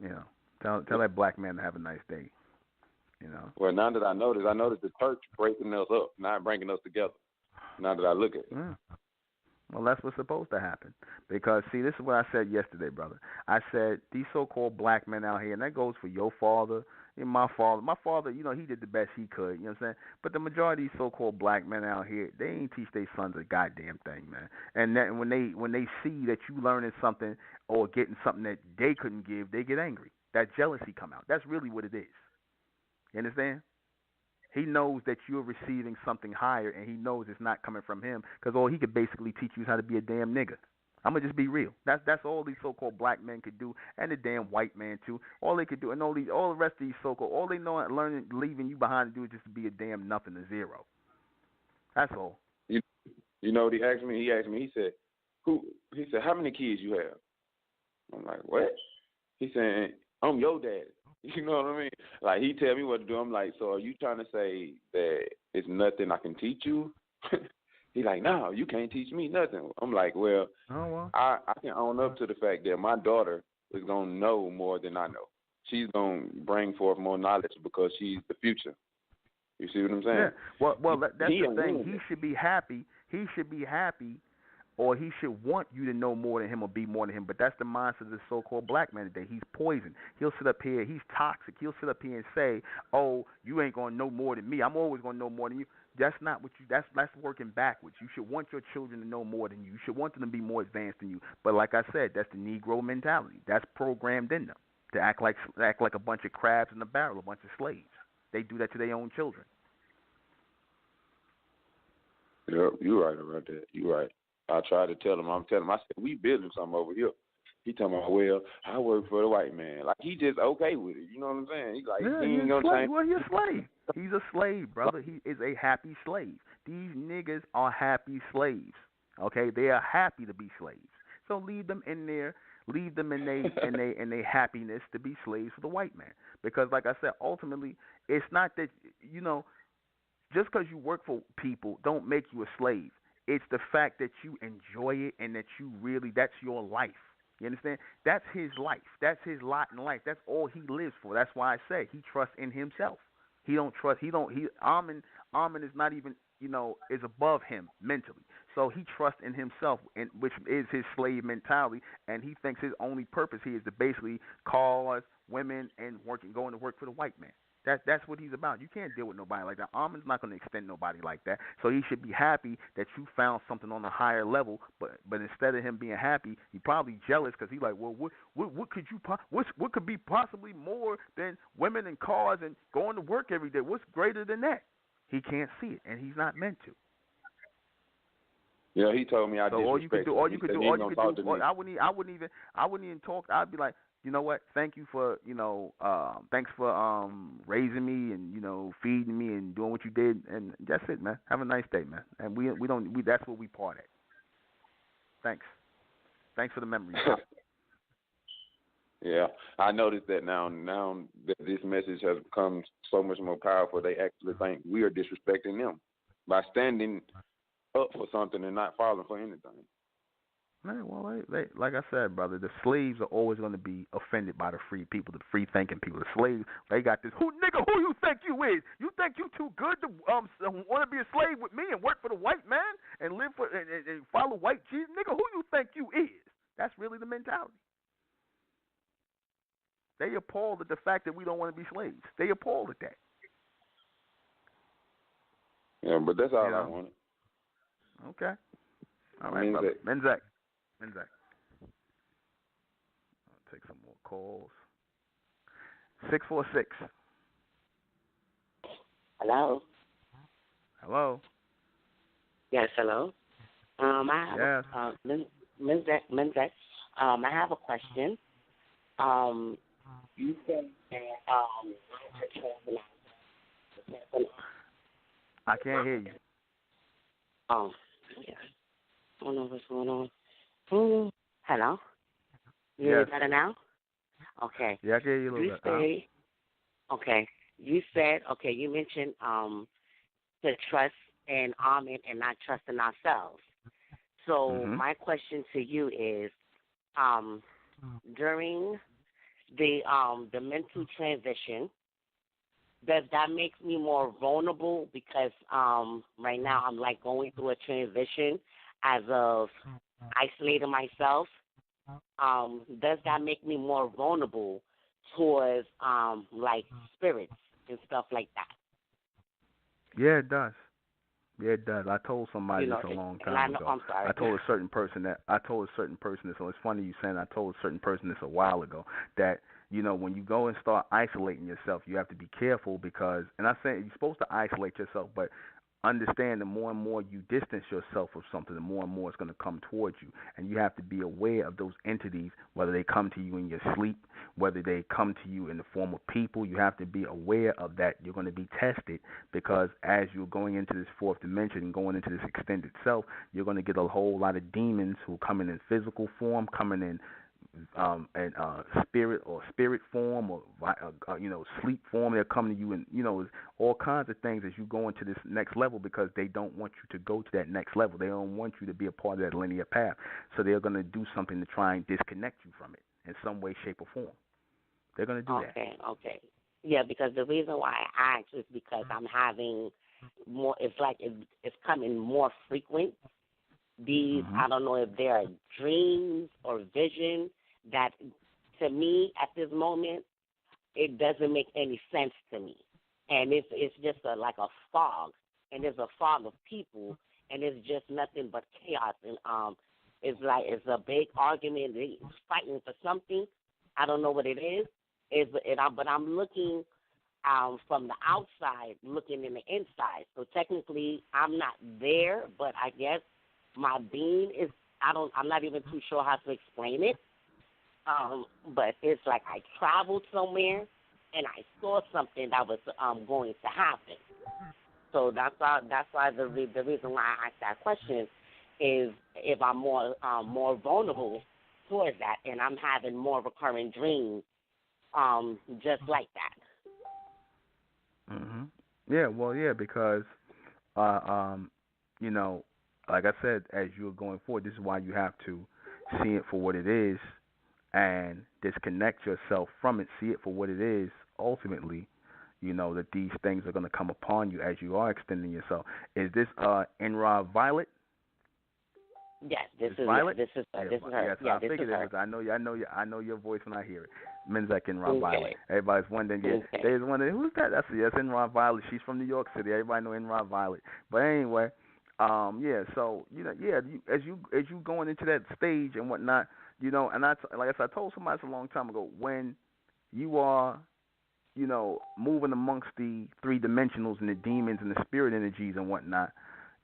you know, tell that black man to have a nice day. You know. Well, now that I noticed the church breaking us up, not bringing us together. Now that I look at it. Yeah. Well, that's what's supposed to happen. Because, see, this is what I said yesterday, brother. I said these so-called black men out here, and that goes for your father and my father. My father, you know, he did the best he could, you know what I'm saying? But the majority of these so-called black men out here, they ain't teach their sons a goddamn thing, man. And that, when they see that you learning something or getting something that they couldn't give, they get angry. That jealousy come out. That's really what it is. You understand? He knows that you're receiving something higher, and he knows it's not coming from him because all he could basically teach you is how to be a damn nigga. I'm gonna just be real. That's all these so-called black men could do, and the damn white man too. All they could do, and all the rest of these so-called, all they know and learning, leaving you behind to do is just to be a damn nothing, a zero. That's all. You you know what he asked me? He asked me. He said, "Who?" He said, "How many kids you have?" I'm like, "What?" He said, "I'm your dad." You know what I mean? Like he tell me what to do. I'm like, "So are you trying to say that it's nothing I can teach you?" He like, "No, you can't teach me nothing." I'm like, "Well, Oh well. I can own up to the fact that my daughter is gonna know more than I know. She's gonna bring forth more knowledge because she's the future. You see what I'm saying?" Yeah. Well, that's He the ain't thing. doing He it. should be happy. He should be happy, or he should want you to know more than him or be more than him. But that's the mindset of the so-called black man today. He's poison. He'll sit up here. He's toxic. He'll sit up here and say, "Oh, you ain't gonna know more than me. I'm always gonna know more than you." That's not what you. That's working backwards. You should want your children to know more than you. You should want them to be more advanced than you. But like I said, that's the Negro mentality. That's programmed in them to act like a bunch of crabs in a barrel, a bunch of slaves. They do that to their own children. Yep, you're right about that. You're right. I tried to tell him. I'm telling him. I said, "We building something over here." He talking about, "Well, I work for the white man." Like he just okay with it. You know what I'm saying? He like Yeah, he he's ain't a gonna slave. change. Well, he's a slave. He's a slave, brother. He is a happy slave. These niggas are happy slaves. Okay, they are happy to be slaves. So leave them in there. Leave them in they happiness to be slaves for the white man. Because, like I said, ultimately, it's not that just because you work for people don't make you a slave. It's the fact that you enjoy it and that that's your life. You understand? That's his life. That's his lot in life. That's all he lives for. That's why I say he trusts in himself. He don't trust. He don't. He Amen is not even is above him mentally. So he trusts in himself, and which is his slave mentality, and he thinks his only purpose here is to basically cause women and going to work for the white man. That's what he's about. You can't deal with nobody like that. Armin's not going to extend nobody like that. So he should be happy that you found something on a higher level. But instead of him being happy, he's probably jealous because he's like, well, what could what could be possibly more than women and cars and going to work every day? What's greater than that? He can't see it, and he's not meant to. Yeah, he told me I So disrespect him. He said he ain't gonna talk to me. I wouldn't even talk. I'd be like, you know what? Thank you for, thanks for raising me and feeding me and doing what you did, and that's it, man. Have a nice day, man. And we don't that's what we part at. Thanks for the memory. Yeah, I noticed that now. Now that this message has become so much more powerful, they actually think we are disrespecting them by standing up for something and not falling for anything. Man, well, like I said, brother, the slaves are always going to be offended by the free people, the free thinking people. The slaves, they got this. Who you think you is? You think you too good to want to be a slave with me and work for the white man and live for and follow white Jesus, nigga? Who you think you is? That's really the mentality. They appalled at the fact that we don't want to be slaves. They appalled at that. Yeah, but that's all I wanted. Okay. All right, brother. Menzak. I'll take some more calls. 646. Hello. Hello. Yes, hello. I have Menzak. I have a question. You said that I can't hear you. Oh, yeah. I don't know what's going on. Hello? You hear me better now? Okay. Yeah, I can hear you a little bit. Okay. You said, you mentioned to trust in Ahmen and not trust in ourselves. So my question to you is, during the mental transition, does that make me more vulnerable? Because right now I'm like going through a transition as of isolating myself. Does that make me more vulnerable towards like spirits and stuff like that? Yeah, it does. Yeah, it does. I told somebody this a long time ago. I'm sorry. I told a certain person this. So it's funny you saying I told a certain person this a while ago that when you go and start isolating yourself, you have to be careful because, and I say you're supposed to isolate yourself, but understand the more and more you distance yourself from something, the more and more it's going to come towards you. And you have to be aware of those entities, whether they come to you in your sleep, whether they come to you in the form of people. You have to be aware of that. You're going to be tested because as you're going into this fourth dimension and going into this extended self, you're going to get a whole lot of demons who come in physical form, coming in and spirit form or sleep form. They're coming to you in all kinds of things as you go into this next level because they don't want you to go to that next level. They don't want you to be a part of that linear path. So they're going to do something to try and disconnect you from it in some way, shape, or form. They're going to do that. Okay. Yeah, because the reason why I asked is because I'm having more. It's like it's coming more frequent. These, I don't know if they are dreams or vision that, to me, at this moment, it doesn't make any sense to me. And it's just like a fog, and there's a fog of people, and it's just nothing but chaos. And it's like it's a big argument. They're fighting for something. I don't know what it is. But I'm looking from the outside, looking in the inside. So technically, I'm not there, but I guess my being is. I'm not even too sure how to explain it. But it's like I traveled somewhere and I saw something that was going to happen. So that's why the reason why I asked that question is if I'm more vulnerable towards that, and I'm having more recurring dreams, just like that. Yeah, well, yeah, because like I said, as you're going forward, this is why you have to see it for what it is and disconnect yourself from it. See it for what it is. Ultimately, that these things are going to come upon you as you are extending yourself. Is this Enra Violet? Yes, this is Violet. This is her. Yes, Yeah, I this figured is her. it was. I know your voice when I hear it. Menzelect Enra Okay. Violet. Everybody's wondering. Yeah, Okay. they's wondering who's that. That's Enra Violet. She's from New York City. Everybody know Enra Violet. But anyway, yeah. So as you going into that stage and whatnot, and like I said, I told somebody this a long time ago, when you are moving amongst the three dimensionals and the demons and the spirit energies and whatnot,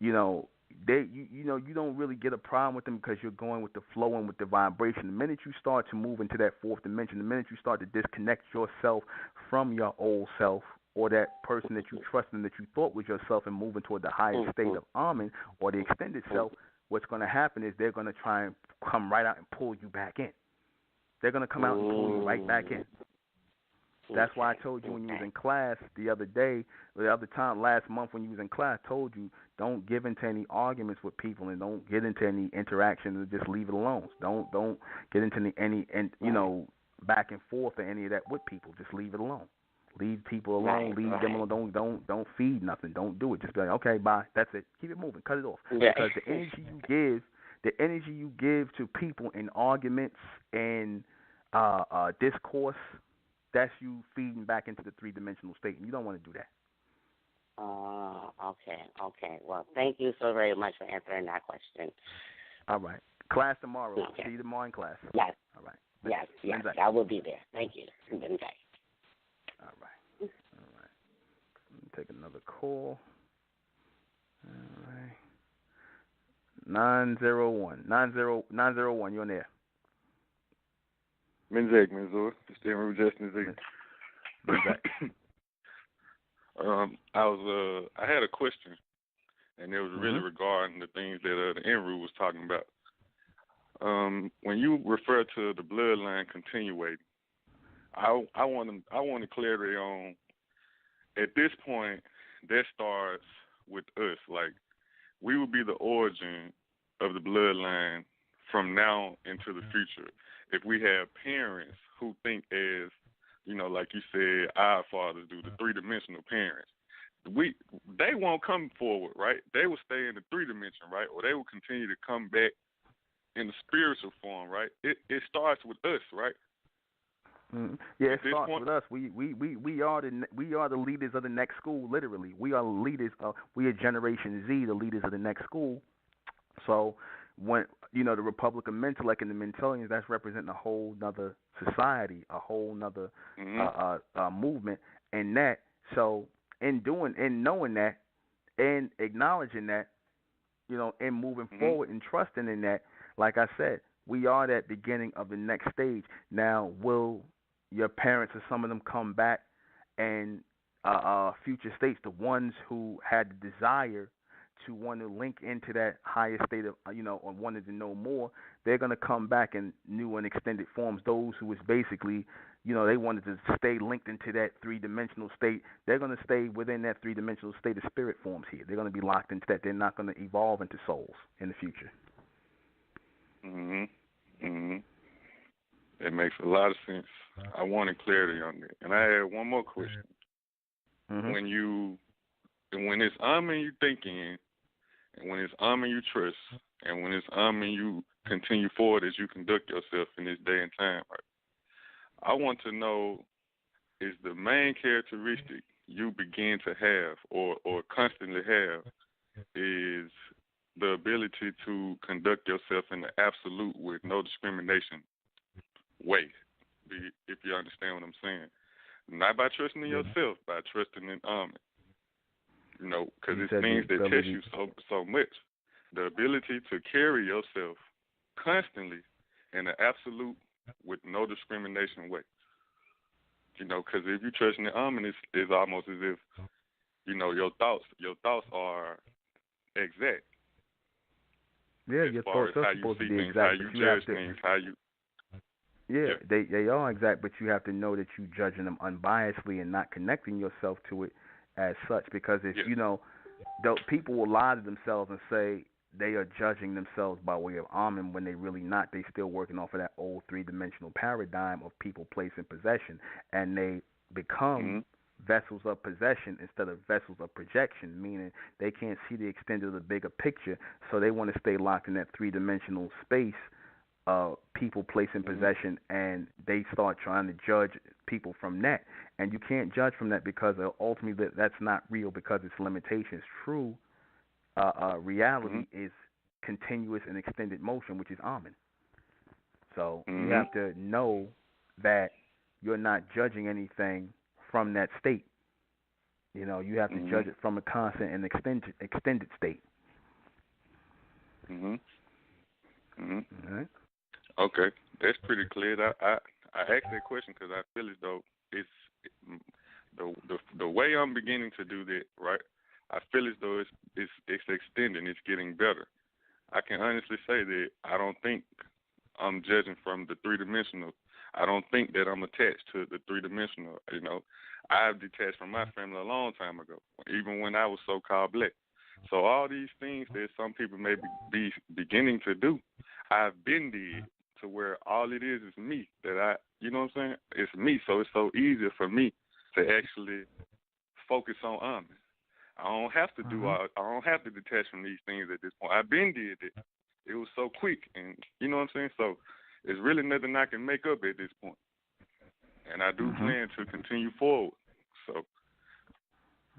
you don't really get a problem with them because you're going with the flow and with the vibration. The minute you start to move into that fourth dimension, the minute you start to disconnect yourself from your old self or that person that you trust and that you thought was yourself and moving toward the higher state of Ahmen or the extended self, what's going to happen is they're going to try and come right out and pull you back in. They're going to come out and pull you right back in. That's why I told you when you was in class the other time, last month when you was in class, I told you don't give into any arguments with people and don't get into any interactions and just leave it alone. Don't get into any back and forth or any of that with people. Just leave it alone. Leave people alone. Leave them alone. Don't feed nothing. Don't do it. Just be like, okay, bye. That's it. Keep it moving. Cut it off. Yeah. Because the energy you give to people in arguments and discourse, that's you feeding back into the three-dimensional state, and you don't want to do that. Okay. Well, thank you so very much for answering that question. All right. Class tomorrow. Okay. See you tomorrow in class. Yes. All right. Yes, I will be there. Thank you. Okay. All right. Let me take another call. All right. 901. 901, you're on there. Menzeg, Menzor. Stay in Justin Zig. I had a question, and it was really regarding the things that the Enru was talking about. When you refer to the bloodline continuating, I want clarity on. At this point, that starts with us. Like, we will be the origin of the bloodline from now into the future. If we have parents who think as, like you said, our fathers do, the three-dimensional parents, they won't come forward, right? They will stay in the three-dimension, right? Or they will continue to come back in the spiritual form, right? It starts with us, right? Yeah, it starts with us. We are the leaders of the next school. Literally, we are leaders. We are Generation Z, the leaders of the next school. So when the Republic of Mentellect and the Mentellians, that's representing a whole nother society, a whole nother movement, and that. So in knowing that, and acknowledging that, and moving Mhm. forward and trusting in that, like I said, we are that beginning of the next stage. Now, will your parents or some of them come back and future states, the ones who had the desire to want to link into that higher state of, or wanted to know more, they're going to come back in new and extended forms. Those who was basically, they wanted to stay linked into that three-dimensional state, they're going to stay within that three-dimensional state of spirit forms here. They're going to be locked into that. They're not going to evolve into souls in the future. Mhm. Mhm. It makes a lot of sense. I wanted clarity on that, and I had one more question. Mm-hmm. When it's Ahmen you think in, and when it's Ahmen you trust, and when it's Ahmen you continue forward as you conduct yourself in this day and time, right? I want to know, is the main characteristic you begin to have or constantly have is the ability to conduct yourself in the absolute with no discrimination way, if you understand what I'm saying. Not by trusting in yourself, by trusting in Ahmen. Because it's things that test you so much. The ability to carry yourself constantly in the absolute with no discrimination way. Because if you trust in Ahmen, it's almost as if, your thoughts are exact. Yeah, as your far thoughts as are how you supposed see to be things, exact, how you but you judge have to. things, how you. Yeah, they are exact, but you have to know that you're judging them unbiasedly and not connecting yourself to it as such. Because if people will lie to themselves and say they are judging themselves by way of Ahmen when they really not. They still working off of that old three-dimensional paradigm of people, place, and possession, and they become vessels of possession instead of vessels of projection, meaning they can't see the extent of the bigger picture, so they want to stay locked in that three-dimensional space. People, place, and possession, and they start trying to judge people from that. And you can't judge from that because ultimately that's not real because it's limitations. True reality is continuous and extended motion, which is Ahmen. So you have to know that you're not judging anything from that state. You have to judge it from a constant and extended state. Mhm. Mhm. All right. Okay, that's pretty clear. I asked that question because I feel as though it's the way I'm beginning to do that, right? I feel as though it's extending, it's getting better. I can honestly say that I don't think I'm judging from the three-dimensional. I don't think that I'm attached to the three-dimensional. I've detached from my family a long time ago, even when I was so-called black. So all these things that some people may be beginning to do, I've been did. To where all it is me, that you know what I'm saying? It's me, so it's so easy for me to actually focus on Ahmen. I don't have to I don't have to detach from these things at this point. I've been did it. It was so quick, and you know what I'm saying? So it's really nothing I can make up at this point. And I do plan to continue forward. So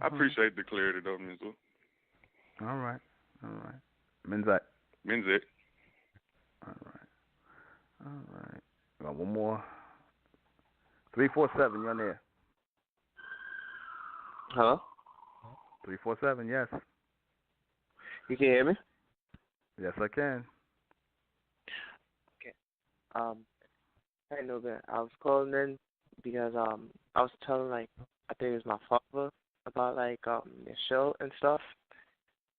I appreciate the clarity though, Mizu. All right. Menzak. All right. Got one more. 347, you're on there. Hello? 347, yes. You can hear me? Yes, I can. Okay. Hey, Nuben, I was calling in because I was telling, I think it was my father about, your show and stuff,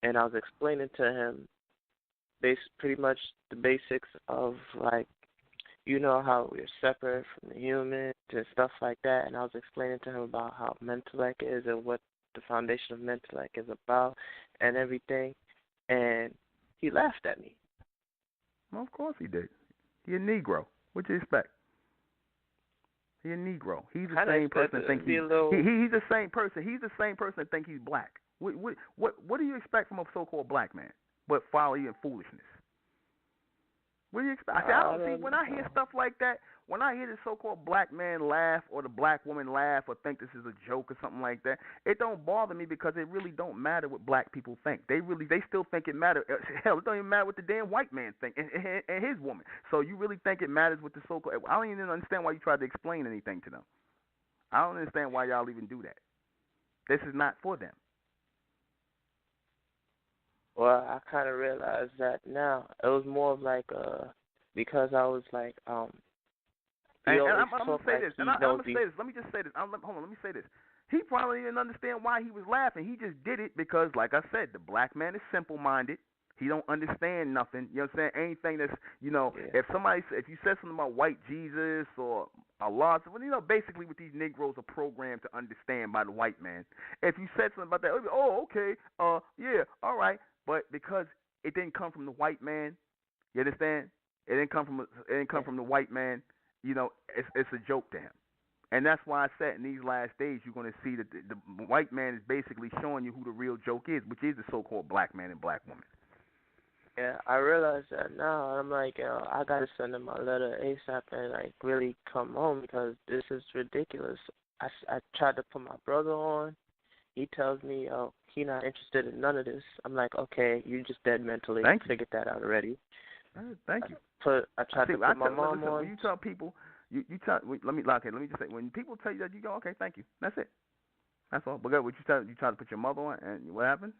and I was explaining to him pretty much the basics of, how we're separate from the human and stuff like that, and I was explaining to him about how MENTELLECT is and what the foundation of MENTELLECT is about and everything, and he laughed at me. Well, of course he did. He a Negro. What do you expect? He a Negro. He's the same person that think he's the same person. He's the same person that think he's black. What do you expect from a so-called black man? But follow you in foolishness. What do you expect? When I hear stuff like that, when I hear the so-called black man laugh or the black woman laugh or think this is a joke or something like that, it don't bother me because it really don't matter what black people think. They still think it matters. Hell, it don't even matter what the damn white man think and his woman. So you really think it matters what the so-called? I don't even understand why you tried to explain anything to them. I don't understand why y'all even do that. This is not for them. Well, I kind of realized that now. It was more of like because I was like And always I'm gonna talk say like this, he and I'm knows gonna these. say this. Let me just say this. Hold on, let me say this. He probably didn't understand why he was laughing. He just did it because, like I said, the black man is simple-minded. He don't understand nothing. You know what I'm saying? Anything that's, Yeah. if you said something about white Jesus or Allah, basically what these Negroes are programmed to understand by the white man. If you said something about that, it'll be, oh, okay, yeah, all right. But because it didn't come from the white man, you understand? It didn't come from the white man. It's a joke to him. And that's why I said in these last days you're going to see that the white man is basically showing you who the real joke is, which is the so-called black man and black woman. Yeah, I realize that now. I'm like, I gotta send him a letter ASAP and like really come home because this is ridiculous. I tried to put my brother on. He tells me, he not interested in none of this. I'm like, okay, you just dead mentally. Thank you. Figured that out already. Thank you. I tried to put my mom on. When you tell people, let me just say, when people tell you that, you go, okay, thank you. That's it. That's all. But what you tried to put your mother on, and what happened?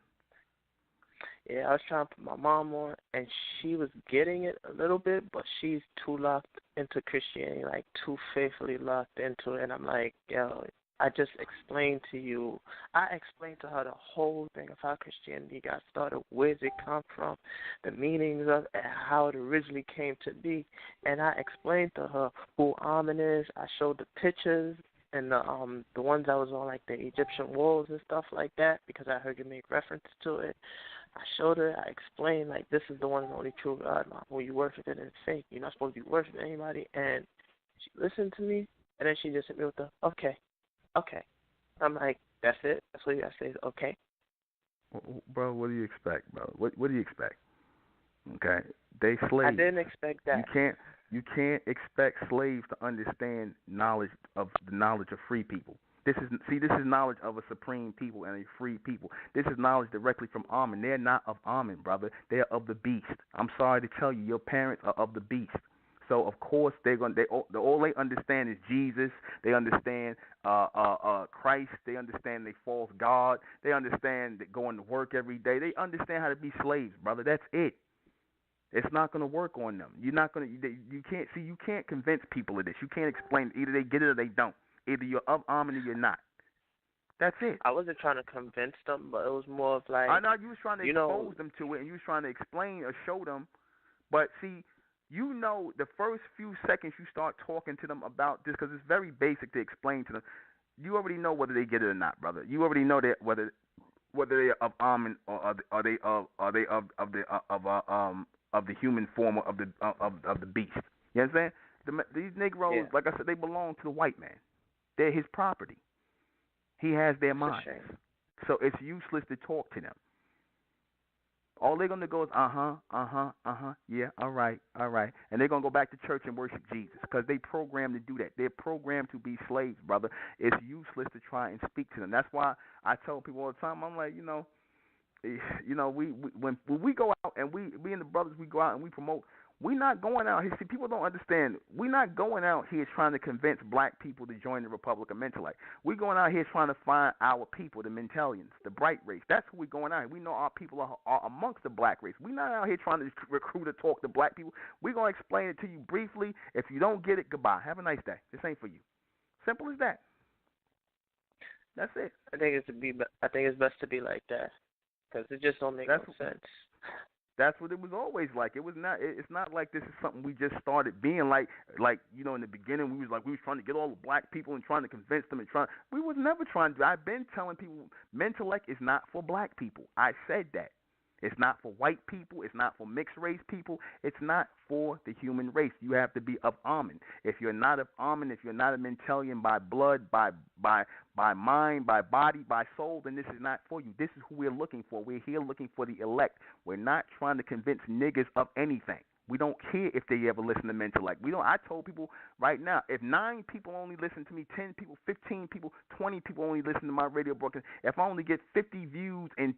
Yeah, I was trying to put my mom on, and she was getting it a little bit, but she's too locked into Christianity, like too faithfully locked into it. And I'm like, yo, I just explained to you. I explained to her the whole thing of how Christianity got started, where did it come from, the meanings of it, and how it originally came to be. And I explained to her who Ahmen is. I showed the pictures and the ones that was on like the Egyptian walls and stuff like that because I heard you make reference to it. I showed her, I explained, like, this is the one and only true God, Mom. When you worship it, it's fake. You're not supposed to be worshiping anybody. And she listened to me, and then she just hit me with the, okay. I'm like, that's it? That's what you got to say is okay? Bro, what do you expect, bro? What do you expect? Okay? They slaves. I didn't expect that. You can't expect slaves to understand the knowledge of free people. This is knowledge of a supreme people and a free people. This is knowledge directly from Ahmen. They're not of Ahmen, brother. They're of the beast. I'm sorry to tell you, your parents are of the beast. So of course all they understand is Jesus. They understand Christ. They understand they false God. They understand that going to work every day. They understand how to be slaves, brother. That's it. It's not going to work on them. You can't convince people of this. You can't explain it. Either they get it or they don't. Either you're of Ahmen or you're not. That's it. I wasn't trying to convince them, but it was more of like, I know you was trying to expose them to it, and you was trying to explain or show them. But see, the first few seconds you start talking to them about this, because it's very basic to explain to them. You already know whether they get it or not, brother. You already know that whether they are of Ahmen or are they of the human form of the beast. You know what I'm saying? These Negroes, like I said, they belong to the white man. They're his property. He has their minds. So it's useless to talk to them. All they're going to go is, yeah, all right. And they're going to go back to church and worship Jesus because they programmed to do that. They're programmed to be slaves, brother. It's useless to try and speak to them. That's why I tell people all the time, I'm like, when we go out and we and the brothers, we go out and we promote, we're not going out here. See, people don't understand. We're not going out here trying to convince black people to join the Republic of MENTELLECT. We're going out here trying to find our people, the Mentellians, the bright race. That's who we're going out here. We know our people are amongst the black race. We're not out here trying to recruit or talk to black people. We're going to explain it to you briefly. If you don't get it, goodbye. Have a nice day. This ain't for you. Simple as that. That's it. I think it's best to be like that because it just don't make no sense. That's what it was always like. It was not. It's not like this is something we just started being like. In the beginning, we was trying to get all the black people and trying to convince them and trying. We was never trying to. I've been telling people, MENTELLECT is not for black people. I said that. It's not for white people. It's not for mixed race people. It's not for the human race. You have to be of Ahmen. If you're not of Ahmen, if you're not a Mentellian by blood, by mind, by body, by soul, then this is not for you. This is who we're looking for. We're here looking for the elect. We're not trying to convince niggas of anything. We don't care if they ever listen to MENTELLECT. I told people right now, if 9 people only listen to me, 10 people, 15 people, 20 people only listen to my radio broadcast, if I only get 50 views in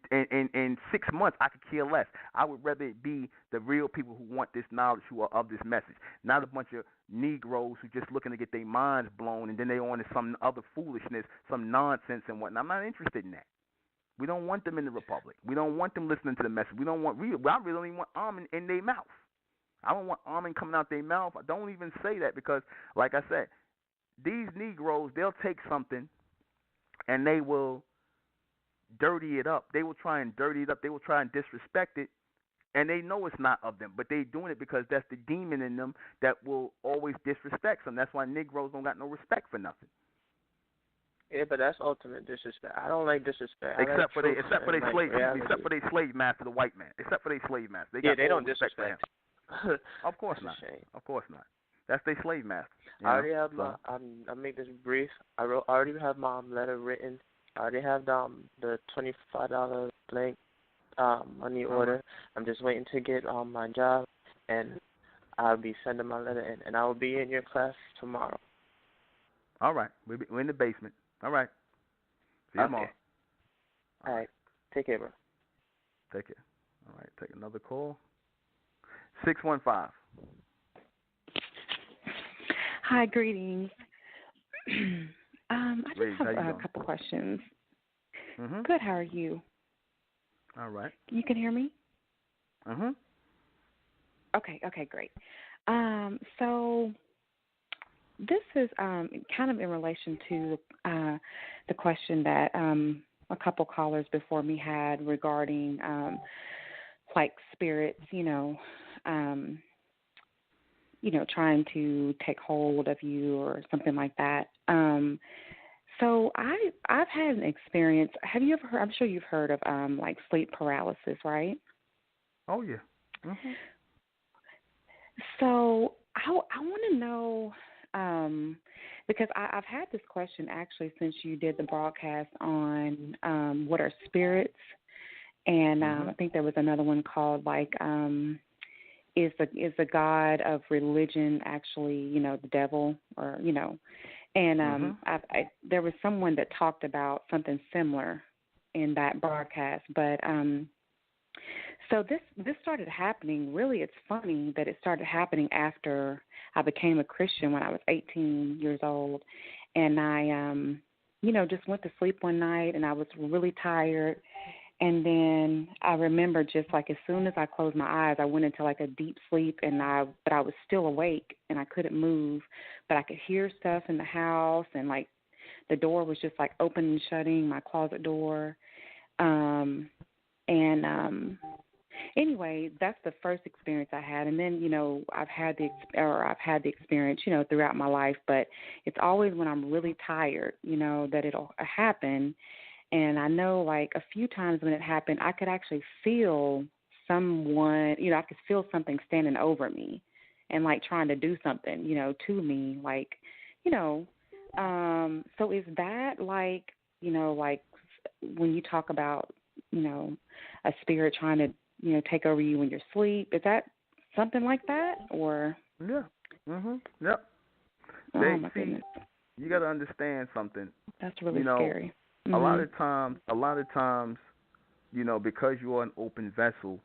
6 months, I could care less. I would rather it be the real people who want this knowledge, who are of this message, not a bunch of Negroes who just looking to get their minds blown and then they on to some other foolishness, some nonsense and whatnot. I'm not interested in that. We don't want them in the Republic. We don't want them listening to the message. I really don't even want Ahmen in their mouth. I don't want Ahmen coming out their mouth. I don't even say that because, like I said, these Negroes, they'll take something and they will dirty it up. They will try and dirty it up. They will try and disrespect it. And they know it's not of them, but they doing it because that's the demon in them that will always disrespect them. That's why Negroes don't got no respect for nothing. Yeah, but that's ultimate disrespect. I don't like disrespect. Except for they slave master, the white man. Except for they slave master. They don't disrespect. Of course not. Of course not. That's their slave master. I already have my. I'll make this brief. I already have my letter written. I already have the $25 blank money order. I'm just waiting to get my job, and I'll be sending my letter in, and I will be in your class tomorrow. All right, we're in the basement. All right. See you tomorrow. All right. Take care, bro. Take care. All right. Take another call. 615. Hi, greetings. I just have a couple questions. Mm-hmm. Good. How are you? All right. You can hear me? Mm-hmm. Okay, great. So this is kind of in relation to the question that a couple callers before me had regarding like spirits, trying to take hold of you or something like that. So I've had an experience. Have you ever heard? I'm sure you've heard of like sleep paralysis, right? Oh yeah. Mm-hmm. So I want to know because I've had this question actually since you did the broadcast on what are spirits, and I think there was another one called like is the god of religion actually the devil or and there was someone that talked about something similar in that broadcast, but so this started happening. Really, it's funny that it started happening after I became a Christian when I was 18 years old, and I just went to sleep one night and I was really tired. And then I remember just like as soon as I closed my eyes, I went into like a deep sleep, but I was still awake and I couldn't move, but I could hear stuff in the house, and like the door was just like opening and shutting, my closet door. Anyway, that's the first experience I had, and then I've had the experience throughout my life, but it's always when I'm really tired that it'll happen. And I know, like, a few times when it happened, I could actually feel someone, I could feel something standing over me and, like, trying to do something, to me. Like, so is that, like, like when you talk about, a spirit trying to, take over you when you're asleep, is that something like that? Or? Yeah. Mm-hmm. Yep. Oh, my goodness. You got to understand something. That's really scary. A lot of times, because you are an open vessel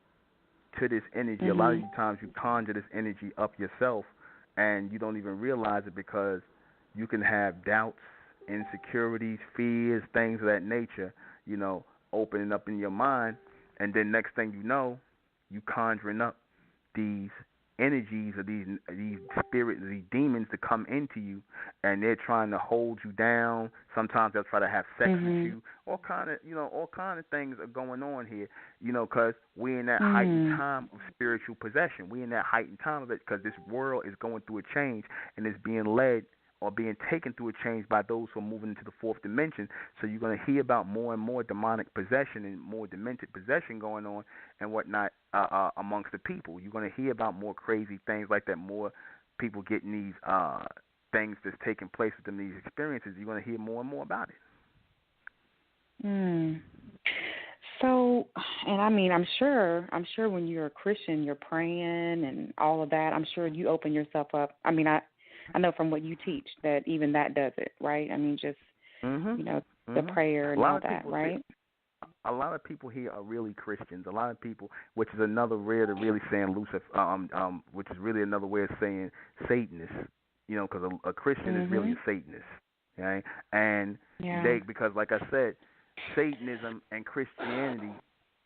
to this energy, a lot of times you conjure this energy up yourself, and you don't even realize it because you can have doubts, insecurities, fears, things of that nature, opening up in your mind, and then next thing you know, you conjuring up these energies or these spirits, these demons to come into you, and they're trying to hold you down. Sometimes they'll try to have sex with you. All kind of things are going on here, because we're in that heightened time of spiritual possession. We're in that heightened time of it because this world is going through a change and it's being led or being taken through a change by those who are moving into the fourth dimension. So you're going to hear about more and more demonic possession and more demented possession going on and whatnot amongst the people. You're going to hear about more crazy things like that, more people getting these things that's taking place with them, these experiences. You're going to hear more and more about it. So, and I mean, I'm sure when you're a Christian, you're praying and all of that. I'm sure you open yourself up. I mean, I know from what you teach that even that does it, right? I mean, just, the prayer and all that, right? A lot of people here are really Christians. A lot of people, which is another way to really saying Lucifer, which is really another way of saying Satanist, because a Christian is really a Satanist, okay? And they, because like I said, Satanism and Christianity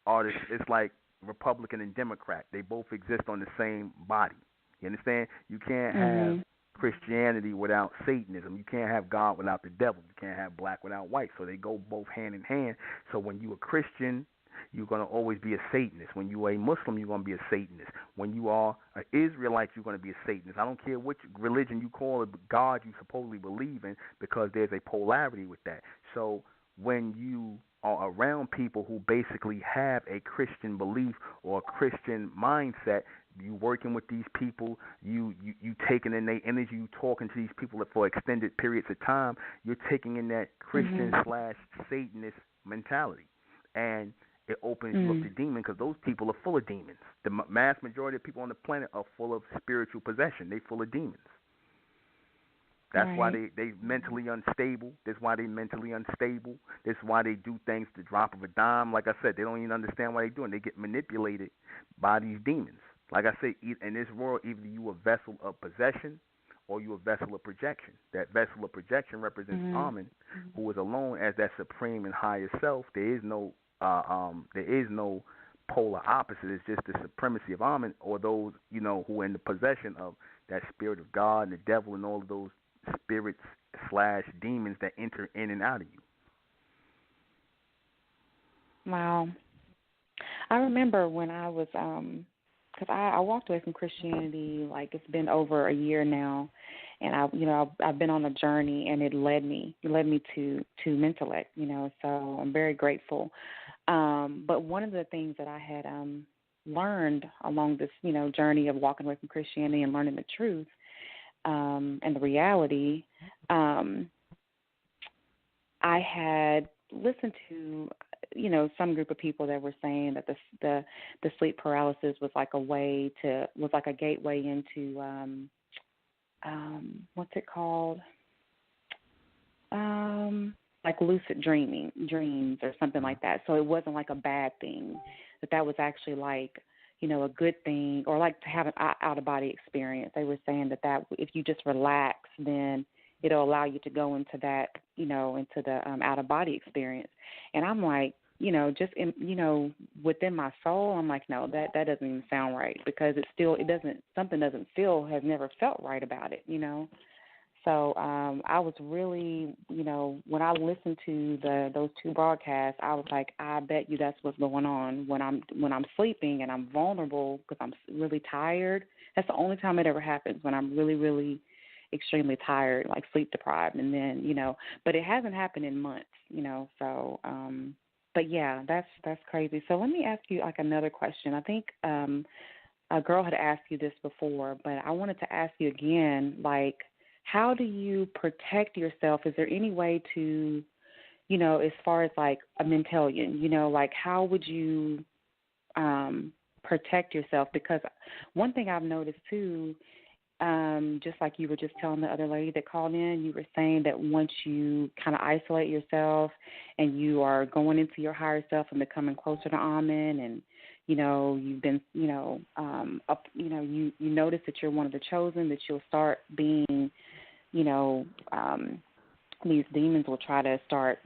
are it's like Republican and Democrat. They both exist on the same body. You understand? You can't have Christianity without Satanism. You can't have God without the devil. You can't have black without white. So they go both hand in hand. So when you a Christian, you're going to always be a Satanist. When you are a Muslim, you're going to be a Satanist. When you are an Israelite, you're going to be a Satanist. I don't care which religion you call it, God you supposedly believe in, because there's a polarity with that. So when you are around people who basically have a Christian belief or a Christian mindset, you working with these people, you taking in their energy, you talking to these people for extended periods of time, you're taking in that Christian slash Satanist mentality. And it opens you up to demons, because those people are full of demons. The mass majority of people on the planet are full of spiritual possession. They're full of demons. That's why they mentally unstable. That's why they mentally unstable. That's why they do things the drop of a dime. Like I said, they don't even understand why they're doing. They get manipulated by these demons. Like I said, in this world, either you a vessel of possession or you a vessel of projection. That vessel of projection represents Ahmen, who is alone as that supreme and higher self. There is no polar opposite. It's just the supremacy of Ahmen, or those, who are in the possession of that spirit of God and the devil and all of those spirits slash demons that enter in and out of you. Wow. I remember when I was, because I walked away from Christianity, like it's been over a year now, and I've been on a journey, and it led me to MENTELLECT, so I'm very grateful. But one of the things that I had learned along this, journey of walking away from Christianity and learning the truth, and the reality, I had listened to, some group of people that were saying that the sleep paralysis was like a gateway into what's it called? Like lucid dreams or something like that. So it wasn't like a bad thing, that was actually like, a good thing, or like to have an out-of-body experience. They were saying that if you just relax, then it'll allow you to go into that, into the out-of-body experience. And I'm like, just within my soul, I'm like, no, that doesn't even sound right, because something doesn't has never felt right about it, So I was really, when I listened to those two broadcasts, I was like, I bet you that's what's going on when I'm sleeping and I'm vulnerable because I'm really tired. That's the only time it ever happens, when I'm really, really extremely tired, like sleep deprived, and then but it hasn't happened in months, So, but yeah, that's crazy. So let me ask you like another question. I think a girl had asked you this before, but I wanted to ask you again, like, how do you protect yourself? Is there any way to, as far as like a Mentellian, like how would you protect yourself? Because one thing I've noticed too, just like you were just telling the other lady that called in, you were saying that once you kind of isolate yourself and you are going into your higher self and becoming closer to Ahmen, and you've been, you notice that you're one of the chosen, that you'll start being, these demons will try to start,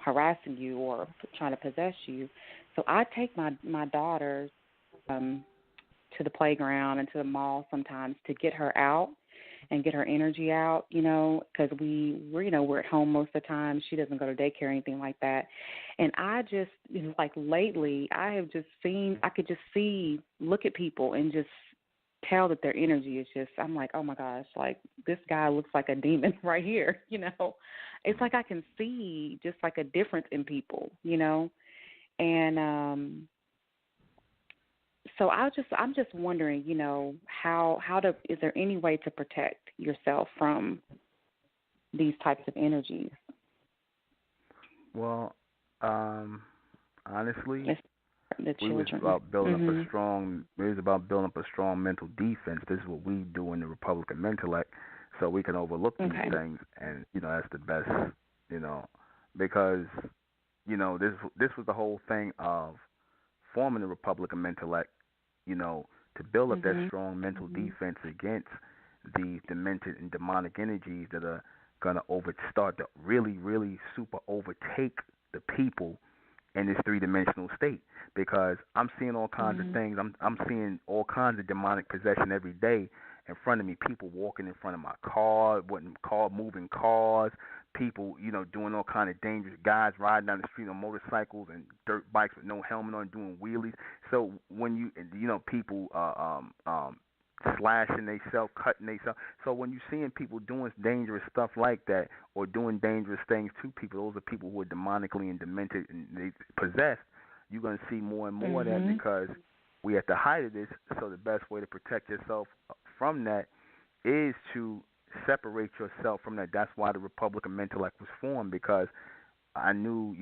harassing you or trying to possess you. So I take my daughter to the playground and to the mall sometimes to get her out and get her energy out, because we're at home most of the time. She doesn't go to daycare or anything like that. And I just, like lately, I could just look at people and just tell that their energy is just, I'm like, oh my gosh, like this guy looks like a demon right here, It's like I can see just like a difference in people, and so I'm just wondering, is there any way to protect yourself from these types of energies? Well, honestly, the we was children. about building up a strong. It was about building up a strong mental defense. This is what we do in the Republican MENTELLECT, so we can overlook these things, and that's the best, because this was the whole thing of forming the Republican MENTELLECT, to build up that strong mental defense against these demented and demonic energies that are gonna start to really, really super overtake the people in this three-dimensional state, because I'm seeing all kinds of things. I'm seeing all kinds of demonic possession every day in front of me. People walking in front of my car, moving cars. People, doing all kind of dangerous. Guys riding down the street on motorcycles and dirt bikes with no helmet on, doing wheelies. So when people slashing themselves, cutting themselves. So when you're seeing people doing dangerous stuff like that, or doing dangerous things to people, those are people who are demonically and demented and they possessed. You're going to see more and more of that, because we at the height of this. So the best way to protect yourself from that is to separate yourself from that. That's why the Republic of Mentellect was formed, because I knew,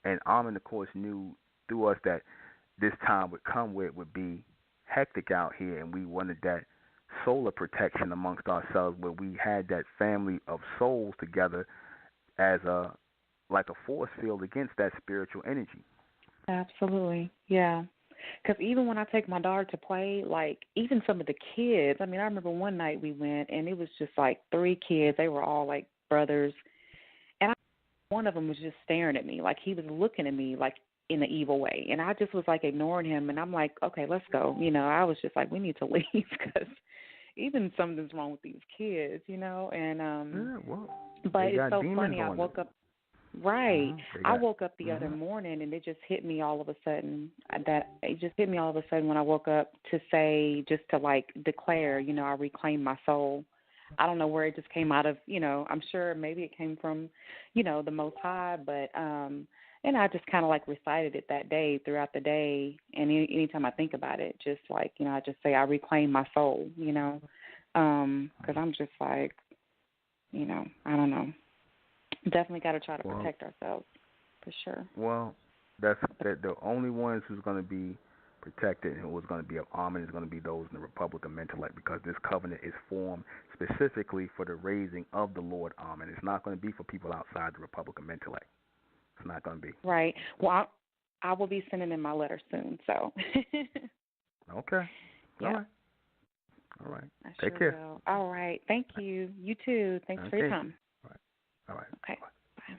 and Ahmen, of course, knew through us that this time would come where it would be hectic out here, and we wanted that solar protection amongst ourselves, where we had that family of souls together as like a force field against that spiritual energy. Absolutely, yeah. Because even when I take my daughter to play, like even some of the kids, I remember one night we went, and it was just like 3 kids. They were all like brothers, and one of them was just staring at me, like he was looking at me like in an evil way, and I just was like ignoring him, and I'm like, okay, let's go. I was just like, we need to leave, because even something's wrong with these kids, and but it's so funny. I woke up. Right. I woke up the other morning, and it just hit me all of a sudden when I woke up to say, just to like declare, I reclaim my soul. I don't know where it just came out of, I'm sure maybe it came from, the Most High, but and I just kind of like recited it that day, throughout the day, and anytime I think about it, just like, I just say I reclaim my soul, because I'm just like, I don't know. Definitely got to try to protect ourselves, for sure. Well, that's the only ones who's going to be protected and who's going to be of Ahmen is going to be those in the Republic of Mentellect, because this covenant is formed specifically for the raising of the Lord Ahmen. It's not going to be for people outside the Republic of Mentellect. It's not going to be. Right. Well, I will be sending in my letter soon, so. Okay. Yeah. All right. I Take sure care. will. All right. Thank you. You too. Thanks for your time. All right. Okay. Bye.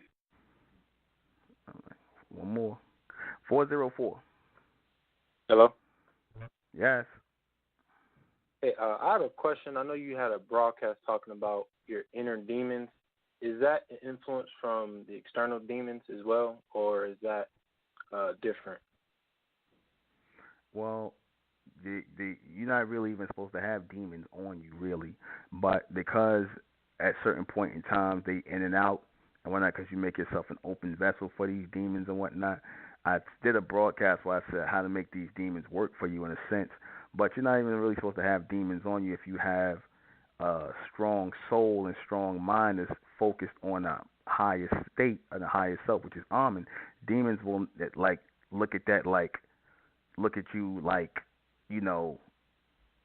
All right. One more. 404. Hello? Yes. Hey, I had a question. I know you had a broadcast talking about your inner demons. Is that an influence from the external demons as well, or is that different? Well, you're not really even supposed to have demons on you, really, but because at certain point in time they in and out and whatnot, because you make yourself an open vessel for these demons and whatnot. I did a broadcast where I said how to make these demons work for you in a sense, but you're not even really supposed to have demons on you if you have a strong soul and strong mind that's focused on a higher state and a higher self, which is Ahmen. Demons will like look at that, like look at you like,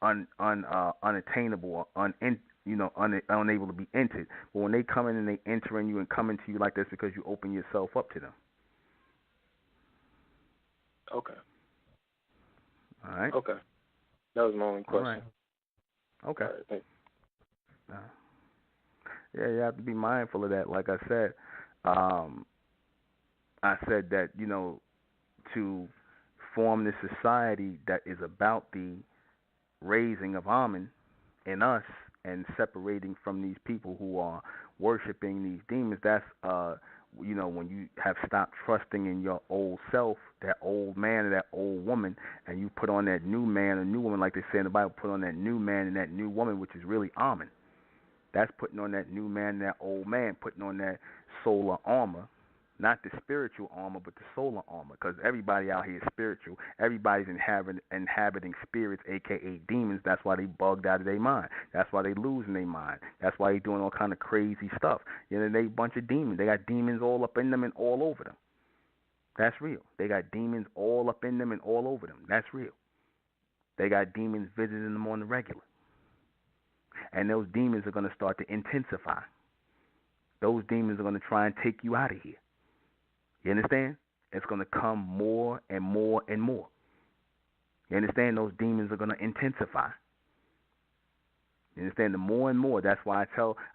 unattainable or unable to be entered. But when they come in and they enter in you and come into you like this, because you open yourself up to them. Okay. All right. Okay. That was my only question. All right. Okay. All right, thanks. Yeah, you have to be mindful of that. Like I said, that to form this society that is about the raising of Ahmen in us and separating from these people who are worshiping these demons. That's when you have stopped trusting in your old self, that old man or that old woman, and you put on that new man or new woman, like they say in the Bible, put on that new man and that new woman, which is really Ahmen. That's putting on that new man and that old man, putting on that solar armor. Not the spiritual armor, but the solar armor, because everybody out here is spiritual. Everybody's inhabiting spirits, a.k.a. demons. That's why they bugged out of their mind. That's why they losing their mind. That's why they doing all kind of crazy stuff. They a bunch of demons. They got demons all up in them and all over them. That's real. They got demons all up in them and all over them. That's real. They got demons visiting them on the regular. And those demons are going to start to intensify. Those demons are going to try and take you out of here. You understand? It's going to come more and more and more. You understand? Those demons are going to intensify. You understand? The more and more. That's why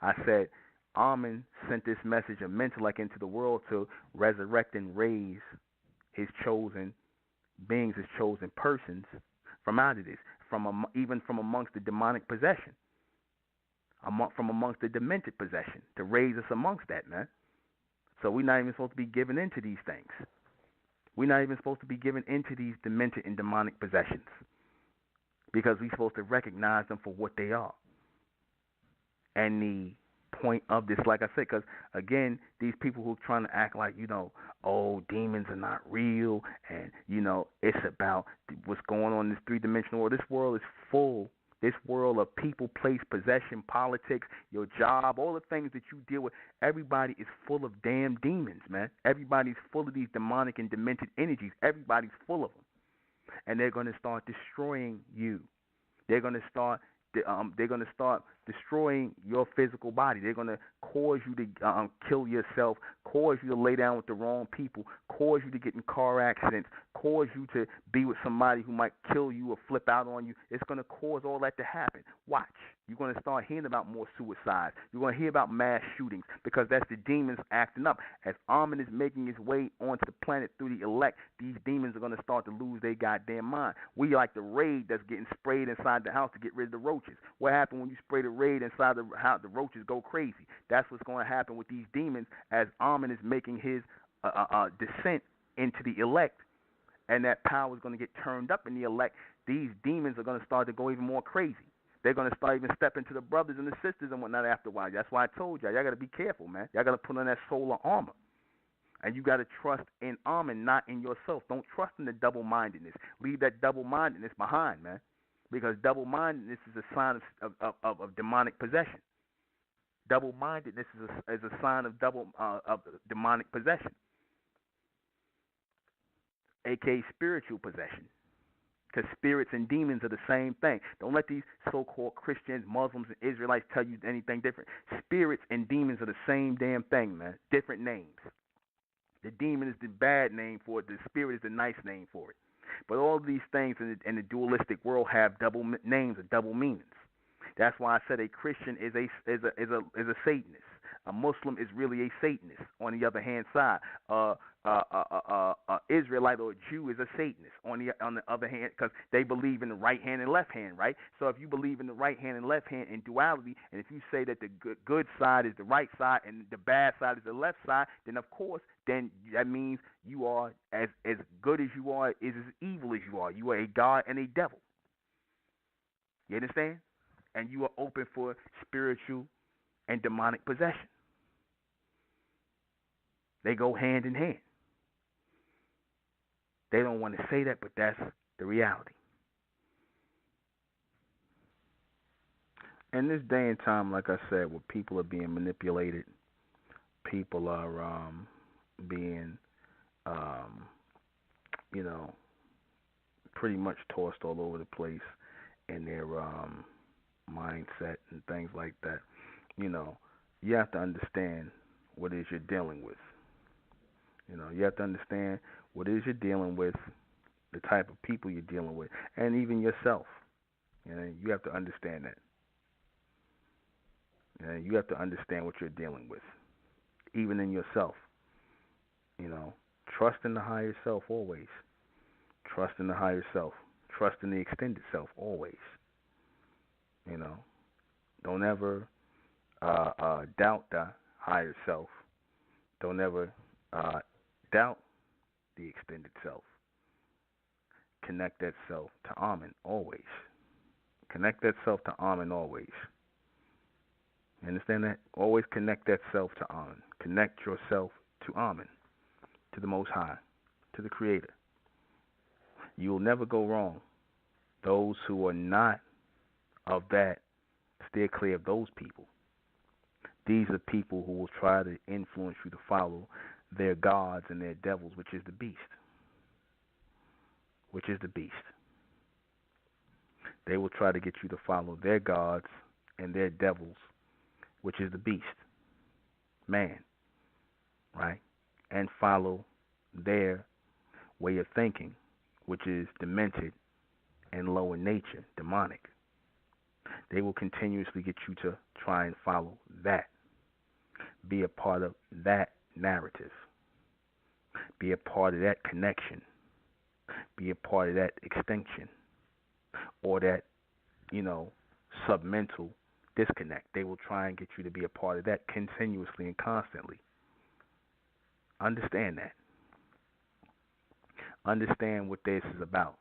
I said Ahmen sent this message of Mentellect into the world to resurrect and raise his chosen beings, his chosen persons from out of this, even from amongst the demonic possession, from amongst the demented possession, to raise us amongst that, man. So we're not even supposed to be given into these things. We're not even supposed to be given into these demented and demonic possessions, because we're supposed to recognize them for what they are. And the point of this, like I said, because again, these people who are trying to act like, oh, demons are not real, and it's about what's going on in this three-dimensional world. This world is full. This world of people, place, possession, politics, your job, all the things that you deal with. Everybody is full of damn demons, man. Everybody's full of these demonic and demented energies. Everybody's full of them, and they're going to start destroying you. They're going to start destroying your physical body. They're going to cause you to kill yourself, cause you to lay down with the wrong people, cause you to get in car accidents, cause you to be with somebody who might kill you or flip out on you. It's going to cause all that to happen. Watch. You're going to start hearing about more suicides. You're going to hear about mass shootings, because that's the demons acting up. As Ahmen is making his way onto the planet through the elect, these demons are going to start to lose their goddamn mind. We like the raid that's getting sprayed inside the house to get rid of the roaches. What happened when you spray the raid inside the house? The roaches go crazy. That's what's going to happen with these demons as Ahmen is making his descent into the elect, and that power is going to get turned up in the elect. These demons are going to start to go even more crazy. They're going to start even stepping to the brothers and the sisters and whatnot after a while. That's why I told y'all got to be careful, man. Y'all got to put on that solar armor. And you got to trust in Ahmen, not in yourself. Don't trust in the double-mindedness. Leave that double-mindedness behind, man. Because double-mindedness is a sign of demonic possession. Double-mindedness is a sign of demonic possession, a.k.a. spiritual possession. Because spirits and demons are the same thing. Don't let these so-called Christians, Muslims, and Israelites tell you anything different. Spirits and demons are the same damn thing, man. Different names. The demon is the bad name for it. The spirit is the nice name for it. But all of these things in the dualistic world have double names or double meanings. That's why I said a Christian is a Satanist. A Muslim is really a Satanist. On the other hand side, Israelite or a Jew is a Satanist. On the other hand, because they believe in the right hand and left hand, right? So if you believe in the right hand and left hand in duality, and if you say that the good side is the right side and the bad side is the left side, then of course, then that means you are as good as you are, is as evil as you are. You are a god and a devil. You understand? And you are open for spiritual and demonic possession. They go hand in hand. They don't want to say that, but that's the reality. In this day and time, like I said, where people are being manipulated, people are being, pretty much tossed all over the place in their mindset and things like that. You have to understand what it is you're dealing with. You have to understand what it is you're dealing with, the type of people you're dealing with, and even yourself. You have to understand that. You have to understand what you're dealing with, even in yourself. Trust in the higher self always. Trust in the higher self. Trust in the extended self always. Don't ever doubt the higher self. Don't ever doubt the extended self. Connect that self to Ahmen always. Connect that self to Ahmen always. You understand that? Always connect that self to Ahmen. Connect yourself to Ahmen, to the Most High, to the Creator. You will never go wrong. Those who are not of that, steer clear of those people. These are people who will try to influence you to follow their gods and their devils, which is the beast. Which is the beast. They will try to get you to follow their gods and their devils, which is the beast, man, right? And follow their way of thinking, which is demented and low in nature, demonic. They will continuously get you to try and follow that. be a part of that narrative, be a part of that connection, be a part of that extinction, or that, submental disconnect. They will try and get you to be a part of that continuously and constantly. Understand that. Understand what this is about.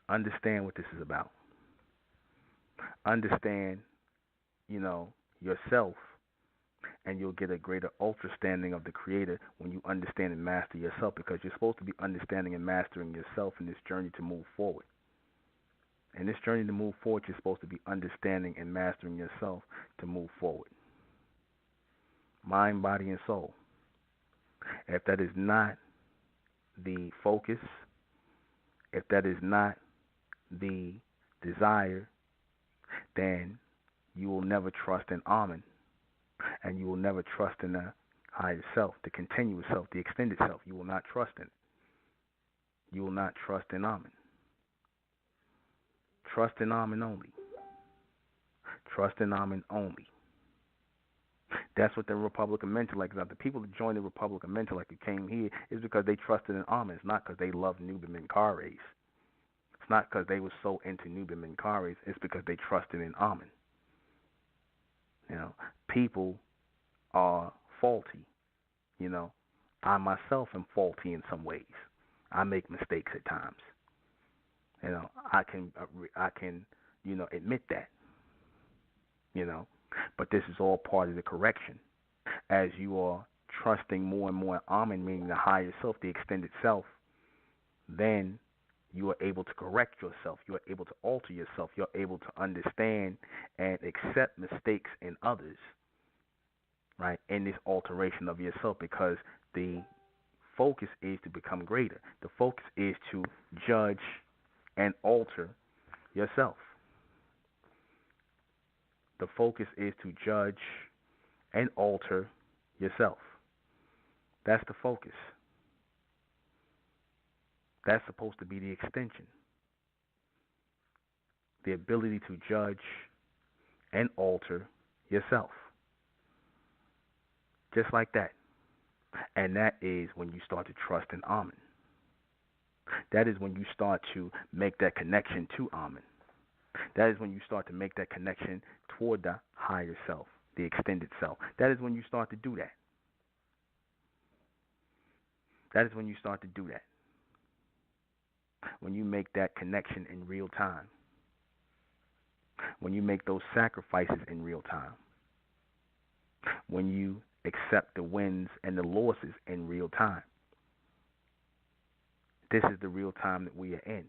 Understand what this is about. Understand, yourself, and you'll get a greater understanding of the Creator when you understand and master yourself, because you're supposed to be understanding and mastering yourself in this journey to move forward. In this journey to move forward, you're supposed to be understanding and mastering yourself to move forward. Mind, body, and soul. If that is not the focus, if that is not the desire, then you will never trust in Ahmen, and you will never trust in the higher self, the continuous self, the extended self. You will not trust in it. You will not trust in Ahmen. Trust in Ahmen only. Trust in Ahmen only. That's what the Republic of MENTELLECT is about. The people that joined the Republic of MENTELLECT who came here is because they trusted in Ahmen. It's not because they loved Nuben Menkares. It's not because they were so into Nuben Menkares. It's because they trusted in Ahmen. People are faulty. I myself am faulty in some ways. I make mistakes at times. I can admit that. But this is all part of the correction. As you are trusting more and more Ahmen, meaning the higher self, the extended self, then you are able to correct yourself. You are able to alter yourself. You're able to understand and accept mistakes in others, right, in this alteration of yourself, because the focus is to become greater. The focus is to judge and alter yourself. The focus is to judge and alter yourself. That's the focus. That's supposed to be the extension. The ability to judge and alter yourself. Just like that. And that is when you start to trust in Ahmen. That is when you start to make that connection to Ahmen. That is when you start to make that connection toward the higher self, the extended self. That is when you start to do that. That is when you start to do that. When you make that connection in real time. When you make those sacrifices in real time. When you accept the wins and the losses in real time. This is the real time that we are in.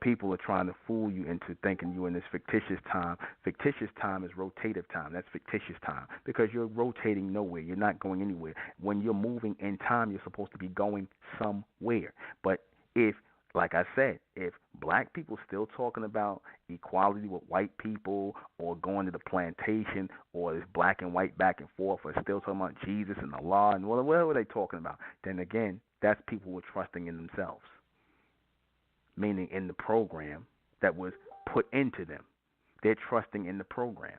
People are trying to fool you into thinking you're in this fictitious time. Fictitious time is rotative time. That's fictitious time because you're rotating nowhere. You're not going anywhere. When you're moving in time, you're supposed to be going somewhere. But if, like I said, if black people still talking about equality with white people or going to the plantation or this black and white back and forth or still talking about Jesus and Allah and whatever they talking about, then again, that's people who are trusting in themselves. Meaning in the program that was put into them. They're trusting in the program.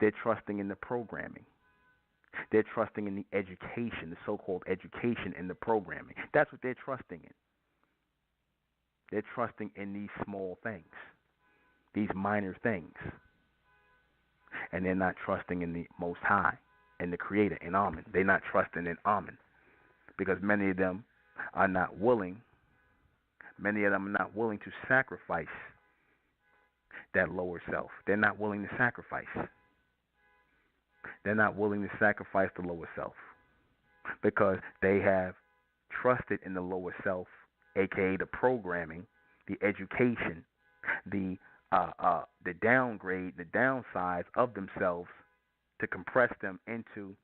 They're trusting in the programming. They're trusting in the education, the so-called education in the programming. That's what they're trusting in. They're trusting in these small things, these minor things. And they're not trusting in the Most High, in the Creator, in Ahmen. They're not trusting in Ahmen because many of them are not willing. Many of them are not willing to sacrifice that lower self. They're not willing to sacrifice. They're not willing to sacrifice the lower self because they have trusted in the lower self, aka the programming, the education, the downgrade, the downsize of themselves to compress them into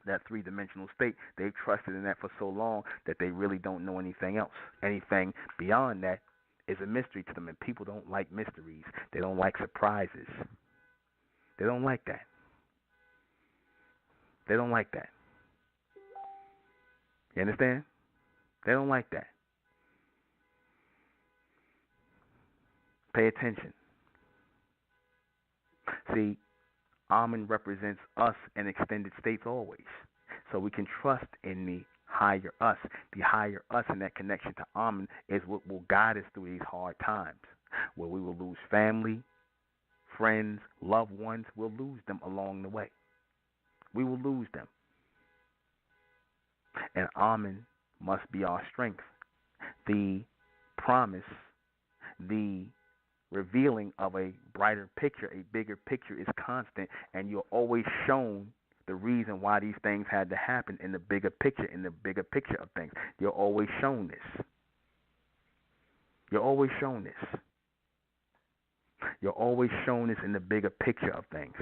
that three-dimensional state. They've trusted in that for so long that they really don't know anything else. Anything beyond that is a mystery to them, and people don't like mysteries. They don't like surprises. They don't like that. They don't like that. You understand? They don't like that. Pay attention. See, Ahmen represents us in extended states always. So we can trust in the higher us. The higher us and that connection to Ahmen is what will guide us through these hard times, where we will lose family, friends, loved ones. We'll lose them along the way. We will lose them. And Ahmen must be our strength. The promise, the revealing of a brighter picture, a bigger picture is constant, and you're always shown the reason why these things had to happen in the bigger picture, of things. You're always shown this. You're always shown this. You're always shown this in the bigger picture of things.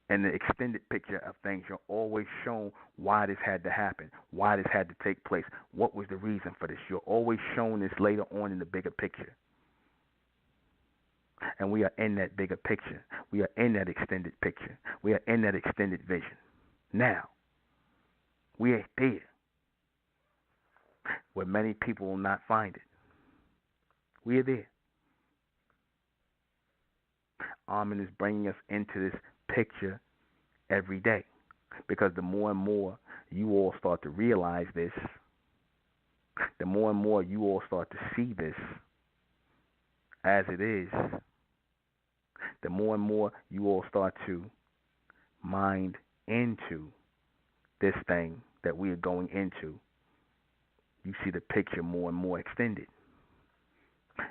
In the extended picture of things, you're always shown why this had to happen, why this had to take place, what was the reason for this. You're always shown this later on in the bigger picture. And we are in that bigger picture. We are in that extended picture. We are in that extended vision. Now, we are there where many people will not find it. We are there. Ahmen is bringing us into this picture every day, because the more and more you all start to realize this, the more and more you all start to see this as it is, the more and more you all start to mind into this thing that we are going into, you see the picture more and more extended.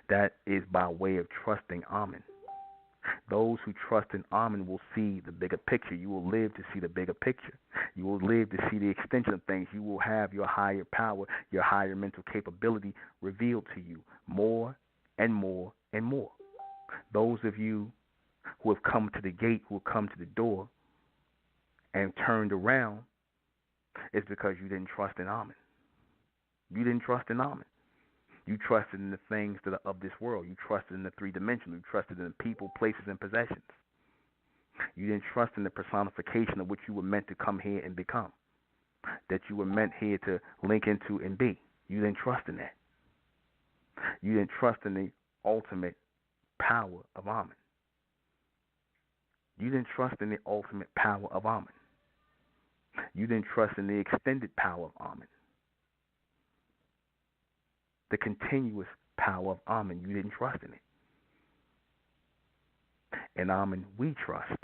That is by way of trusting Ahmen. Those who trust in Ahmen will see the bigger picture. You will live to see the bigger picture. You will live to see the extension of things. You will have your higher power, your higher mental capability revealed to you more and more and more. Those of you who have come to the gate, who have come to the door and turned around, it's because you didn't trust in Ahmen. You didn't trust in Ahmen. You trusted in the things that are of this world. You trusted in the three-dimensional. You trusted in the people, places, and possessions. You didn't trust in the personification of what you were meant to come here and become, that you were meant here to link into and be. You didn't trust in that. You didn't trust in the ultimate power of Ahmen. You didn't trust in the ultimate power of Ahmen. You didn't trust in the extended power of Ahmen. The continuous power of Ahmen, you didn't trust in it. In Ahmen we trust.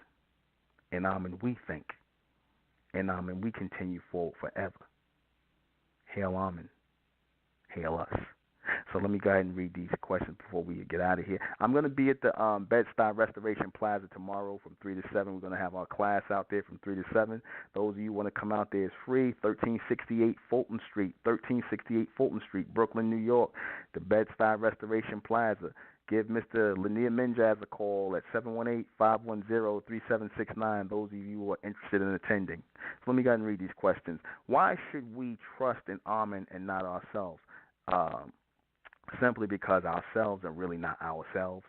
In Ahmen we think. In Ahmen we continue forward forever. Hail Ahmen. Hail us. So let me go ahead and read these questions before we get out of here. I'm going to be at the Bed-Stuy Restoration Plaza tomorrow from 3 to 7. We're going to have our class out there from 3 to 7. Those of you who want to come out there, it's free. 1368 Fulton Street, Brooklyn, New York, the Bed-Stuy Restoration Plaza. Give Mr. Lanier Minjaz a call at 718-510-3769, those of you who are interested in attending. So let me go ahead and read these questions. Why should we trust in Ahmen and not ourselves? Simply because ourselves are really not ourselves.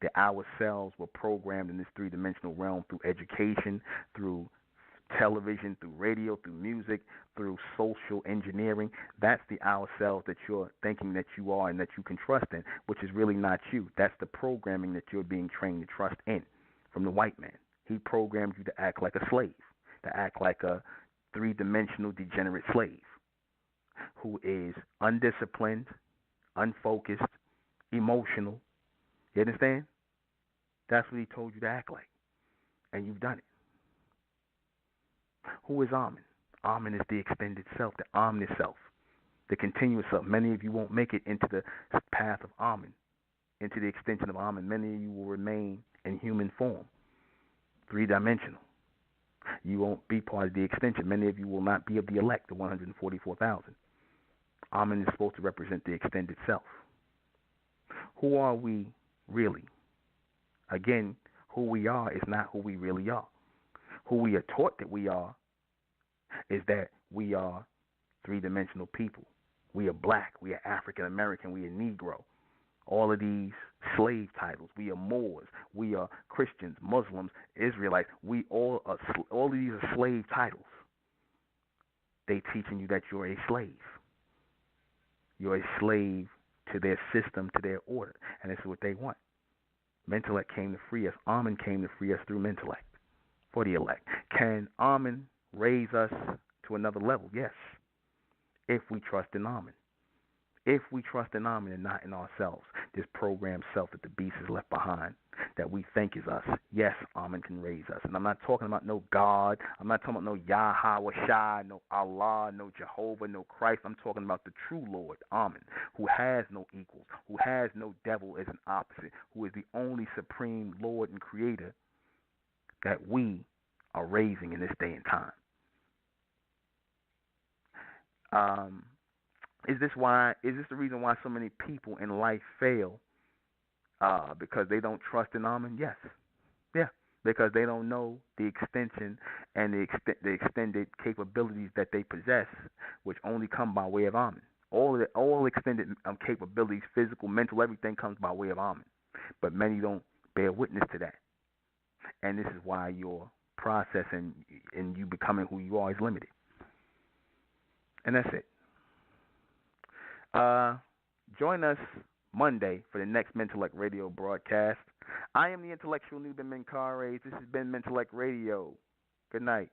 The ourselves were programmed in this three-dimensional realm through education, through television, through radio, through music, through social engineering. That's the ourselves that you're thinking that you are and that you can trust in, which is really not you. That's the programming that you're being trained to trust in from the white man. He programmed you to act like a slave, to act like a three-dimensional degenerate slave who is undisciplined, unfocused, emotional. You understand? That's what he told you to act like. And you've done it. Who is Ahmen? Ahmen is the extended self, the omnis self, the continuous self. Many of you won't make it into the path of Ahmen, into the extension of Ahmen. Many of you will remain in human form, three-dimensional. You won't be part of the extension. Many of you will not be of the elect, the 144,000. Ahmen is supposed to represent the extended self. Who are we really? Again, who we are is not who we really are. Who we are taught that we are is that we are three-dimensional people. We are black. We are African American. We are Negro. All of these slave titles. We are Moors. We are Christians, Muslims, Israelites. We all of these are slave titles. They teaching you that you're a slave. You're a slave to their system, to their order, and this is what they want. MENTELLECT came to free us. Ahmen came to free us through MENTELLECT for the elect. Can Ahmen raise us to another level? Yes, if we trust in Ahmen. If we trust in Ahmen and not in ourselves, this programmed self that the beast has left behind, that we think is us, yes, Ahmen can raise us. And I'm not talking about no God. I'm not talking about no Yahweh Shai, no Allah, no Jehovah, no Christ. I'm talking about the true Lord, Ahmen, who has no equals, who has no devil as an opposite, who is the only supreme Lord and Creator that we are raising in this day and time. Is this the reason why so many people in life fail? Because they don't trust in Ahmen? Yes. Yeah. Because they don't know the extension and the extended capabilities that they possess, which only come by way of Ahmen. All extended capabilities, physical, mental, everything comes by way of Ahmen. But many don't bear witness to that. And this is why your process and you becoming who you are is limited. And that's it. Join us Monday for the next MENTELLECT radio broadcast. I am the intellectual Nuben Menkares. This has been MENTELLECT Radio. Good night.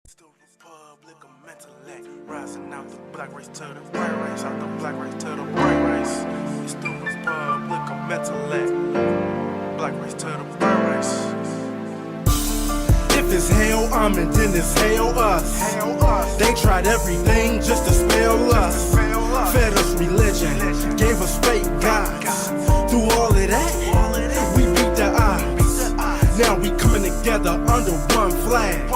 It's the Republic of MENTELLECT, rising out the black race to the white race, out the black race to the white race. It's the Republic of MENTELLECT, black race to the white race. If it's hell, Ahmen, then it's hell us. They tried everything just to spell us. Fed us religion, gave us fake gods. Through all of that, we beat the odds. Now we coming together under one flag.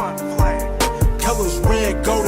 Colors red, gold,